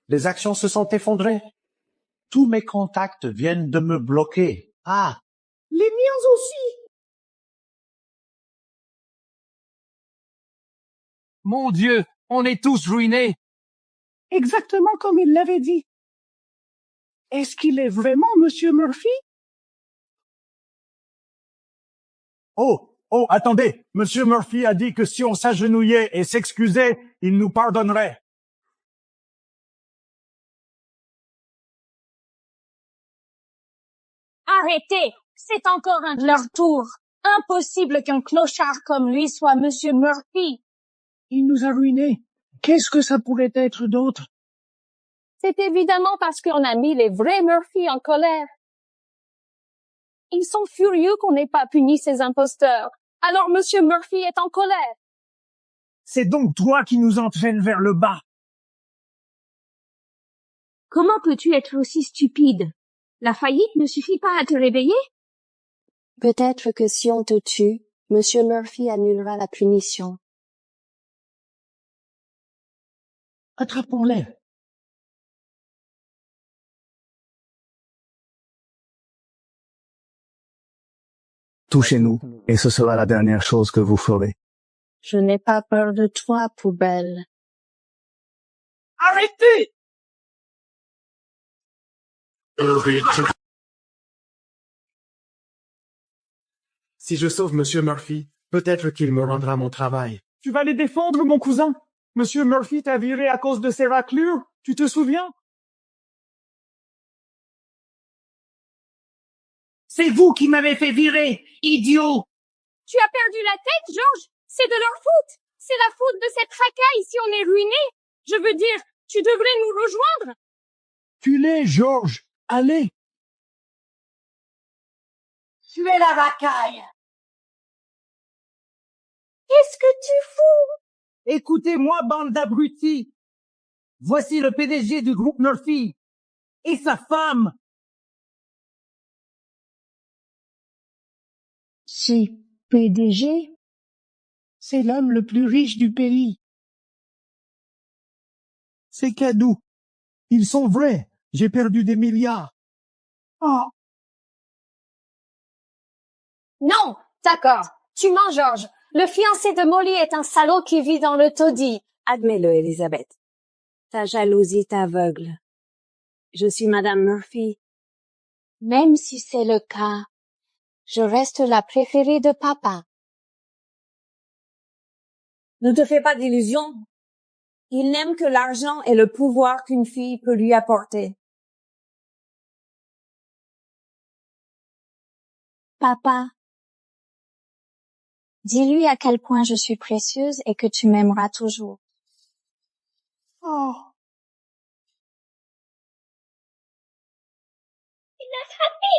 Les actions se sont effondrées. Tous mes contacts viennent de me bloquer. Ah, les miens aussi. Mon Dieu, on est tous ruinés. Exactement comme il l'avait dit. Est-ce qu'il est vraiment Monsieur Murphy? Oh, attendez. Monsieur Murphy a dit que si on s'agenouillait et s'excusait, il nous pardonnerait. Arrêtez! C'est encore un de leur tour. Impossible qu'un clochard comme lui soit Monsieur Murphy. Il nous a ruinés. Qu'est-ce que ça pourrait être d'autre? C'est évidemment parce qu'on a mis les vrais Murphy en colère. Ils sont furieux qu'on n'ait pas puni ces imposteurs. Alors Monsieur Murphy est en colère. C'est donc toi qui nous entraînes vers le bas. Comment peux-tu être aussi stupide? La faillite ne suffit pas à te réveiller? Peut-être que si on te tue, Monsieur Murphy annulera la punition. Attrapons-les. Touchez-nous, et ce sera la dernière chose que vous ferez. Je n'ai pas peur de toi, poubelle. Arrêtez! Si je sauve Monsieur Murphy, peut-être qu'il me rendra mon travail. Tu vas les défendre, mon cousin? Monsieur Murphy t'a viré à cause de ses raclures, tu te souviens? C'est vous qui m'avez fait virer, idiot! Tu as perdu la tête, George? C'est de leur faute. C'est la faute de cette racaille si on est ruiné. Je veux dire, tu devrais nous rejoindre. Culé, George! Allez! Tu es la racaille. Qu'est-ce que tu fous? Écoutez-moi, bande d'abrutis! Voici le PDG du groupe Murphy et sa femme. Si PDG? C'est l'homme le plus riche du pays. Ces cadeaux, ils sont vrais. J'ai perdu des milliards. Oh. Non, d'accord. Tu mens, George. Le fiancé de Molly est un salaud qui vit dans le taudis. Admets-le, Elizabeth. Ta jalousie t'aveugle. Je suis Madame Murphy. Même si c'est le cas, je reste la préférée de papa. Ne te fais pas d'illusions. Il n'aime que l'argent et le pouvoir qu'une fille peut lui apporter. Papa, dis-lui à quel point je suis précieuse et que tu m'aimeras toujours. Oh. Il l'a frappé.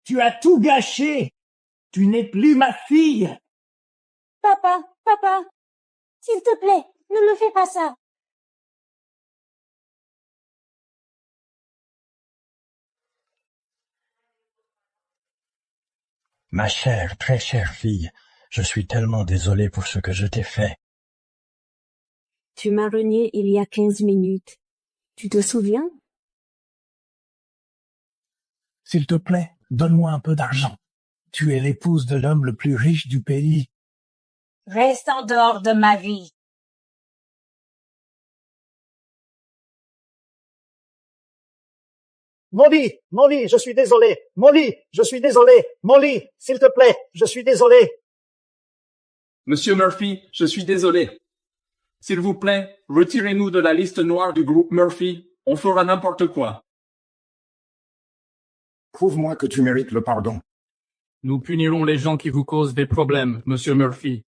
Tu as tout gâché. Tu n'es plus ma fille. Papa, s'il te plaît, ne me fais pas ça. Ma chère, très chère fille, je suis tellement désolé pour ce que je t'ai fait. Tu m'as renié il y a 15 minutes. Tu te souviens? S'il te plaît, donne-moi un peu d'argent. Tu es l'épouse de l'homme le plus riche du pays. Reste en dehors de ma vie. Molly, je suis désolé. Molly, je suis désolé. Molly, s'il te plaît, je suis désolé. Monsieur Murphy, je suis désolé. S'il vous plaît, retirez-nous de la liste noire du groupe Murphy. On fera n'importe quoi. Prouve-moi que tu mérites le pardon. Nous punirons les gens qui vous causent des problèmes, Monsieur Murphy.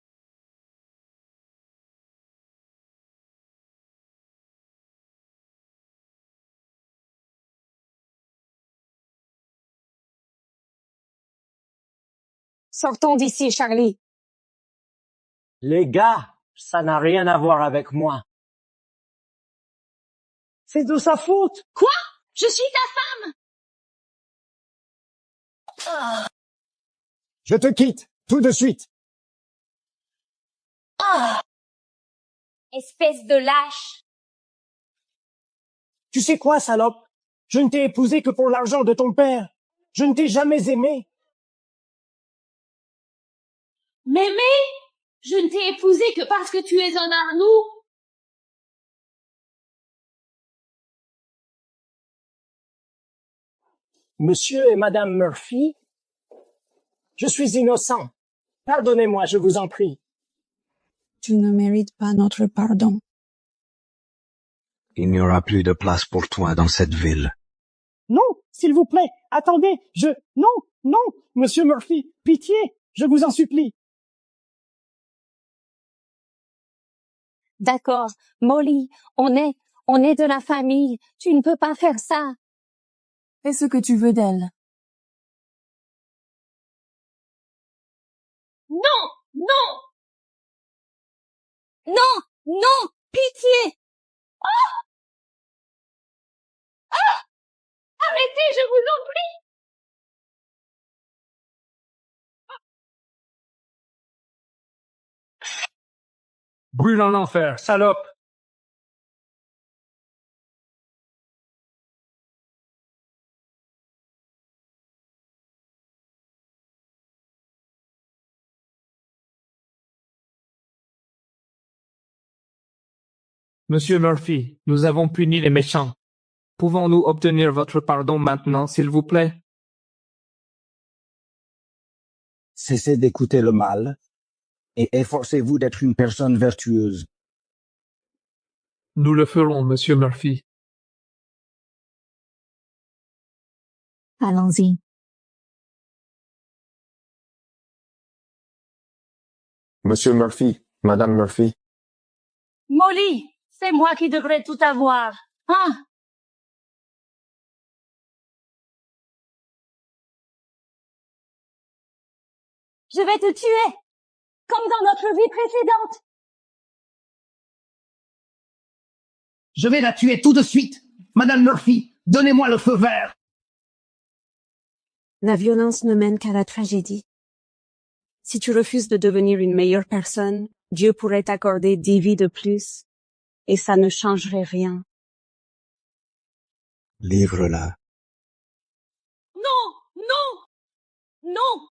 Sortons d'ici, Charlie. Les gars, ça n'a rien à voir avec moi. C'est de sa faute. Quoi? Je suis ta femme. Ah. Je te quitte, tout de suite. Ah. Espèce de lâche. Tu sais quoi, salope? Je ne t'ai épousé que pour l'argent de ton père. Je ne t'ai jamais aimé. M'aimer? Je ne t'ai épousé que parce que tu es un Arnoux. Monsieur et Madame Murphy, je suis innocent. Pardonnez-moi, je vous en prie. Tu ne mérites pas notre pardon. Il n'y aura plus de place pour toi dans cette ville. Non, s'il vous plaît, attendez, non, Monsieur Murphy, pitié, je vous en supplie. D'accord, Molly, on est de la famille. Tu ne peux pas faire ça. Fais ce que tu veux d'elle. Non! Non! Non! Pitié! Ah! Ah! Arrêtez, je vous en prie! Brûle en enfer, salope! Monsieur Murphy, nous avons puni les méchants. Pouvons-nous obtenir votre pardon maintenant, s'il vous plaît? Cessez d'écouter le mal et efforcez-vous d'être une personne vertueuse. Nous le ferons, Monsieur Murphy. Allons-y. Monsieur Murphy, Madame Murphy. Molly, c'est moi qui devrais tout avoir. Hein? Je vais te tuer, comme dans notre vie précédente. Je vais la tuer tout de suite. Madame Murphy, donnez-moi le feu vert. La violence ne mène qu'à la tragédie. Si tu refuses de devenir une meilleure personne, Dieu pourrait t'accorder 10 vies de plus, et ça ne changerait rien. Livre-la. Non! Non! Non!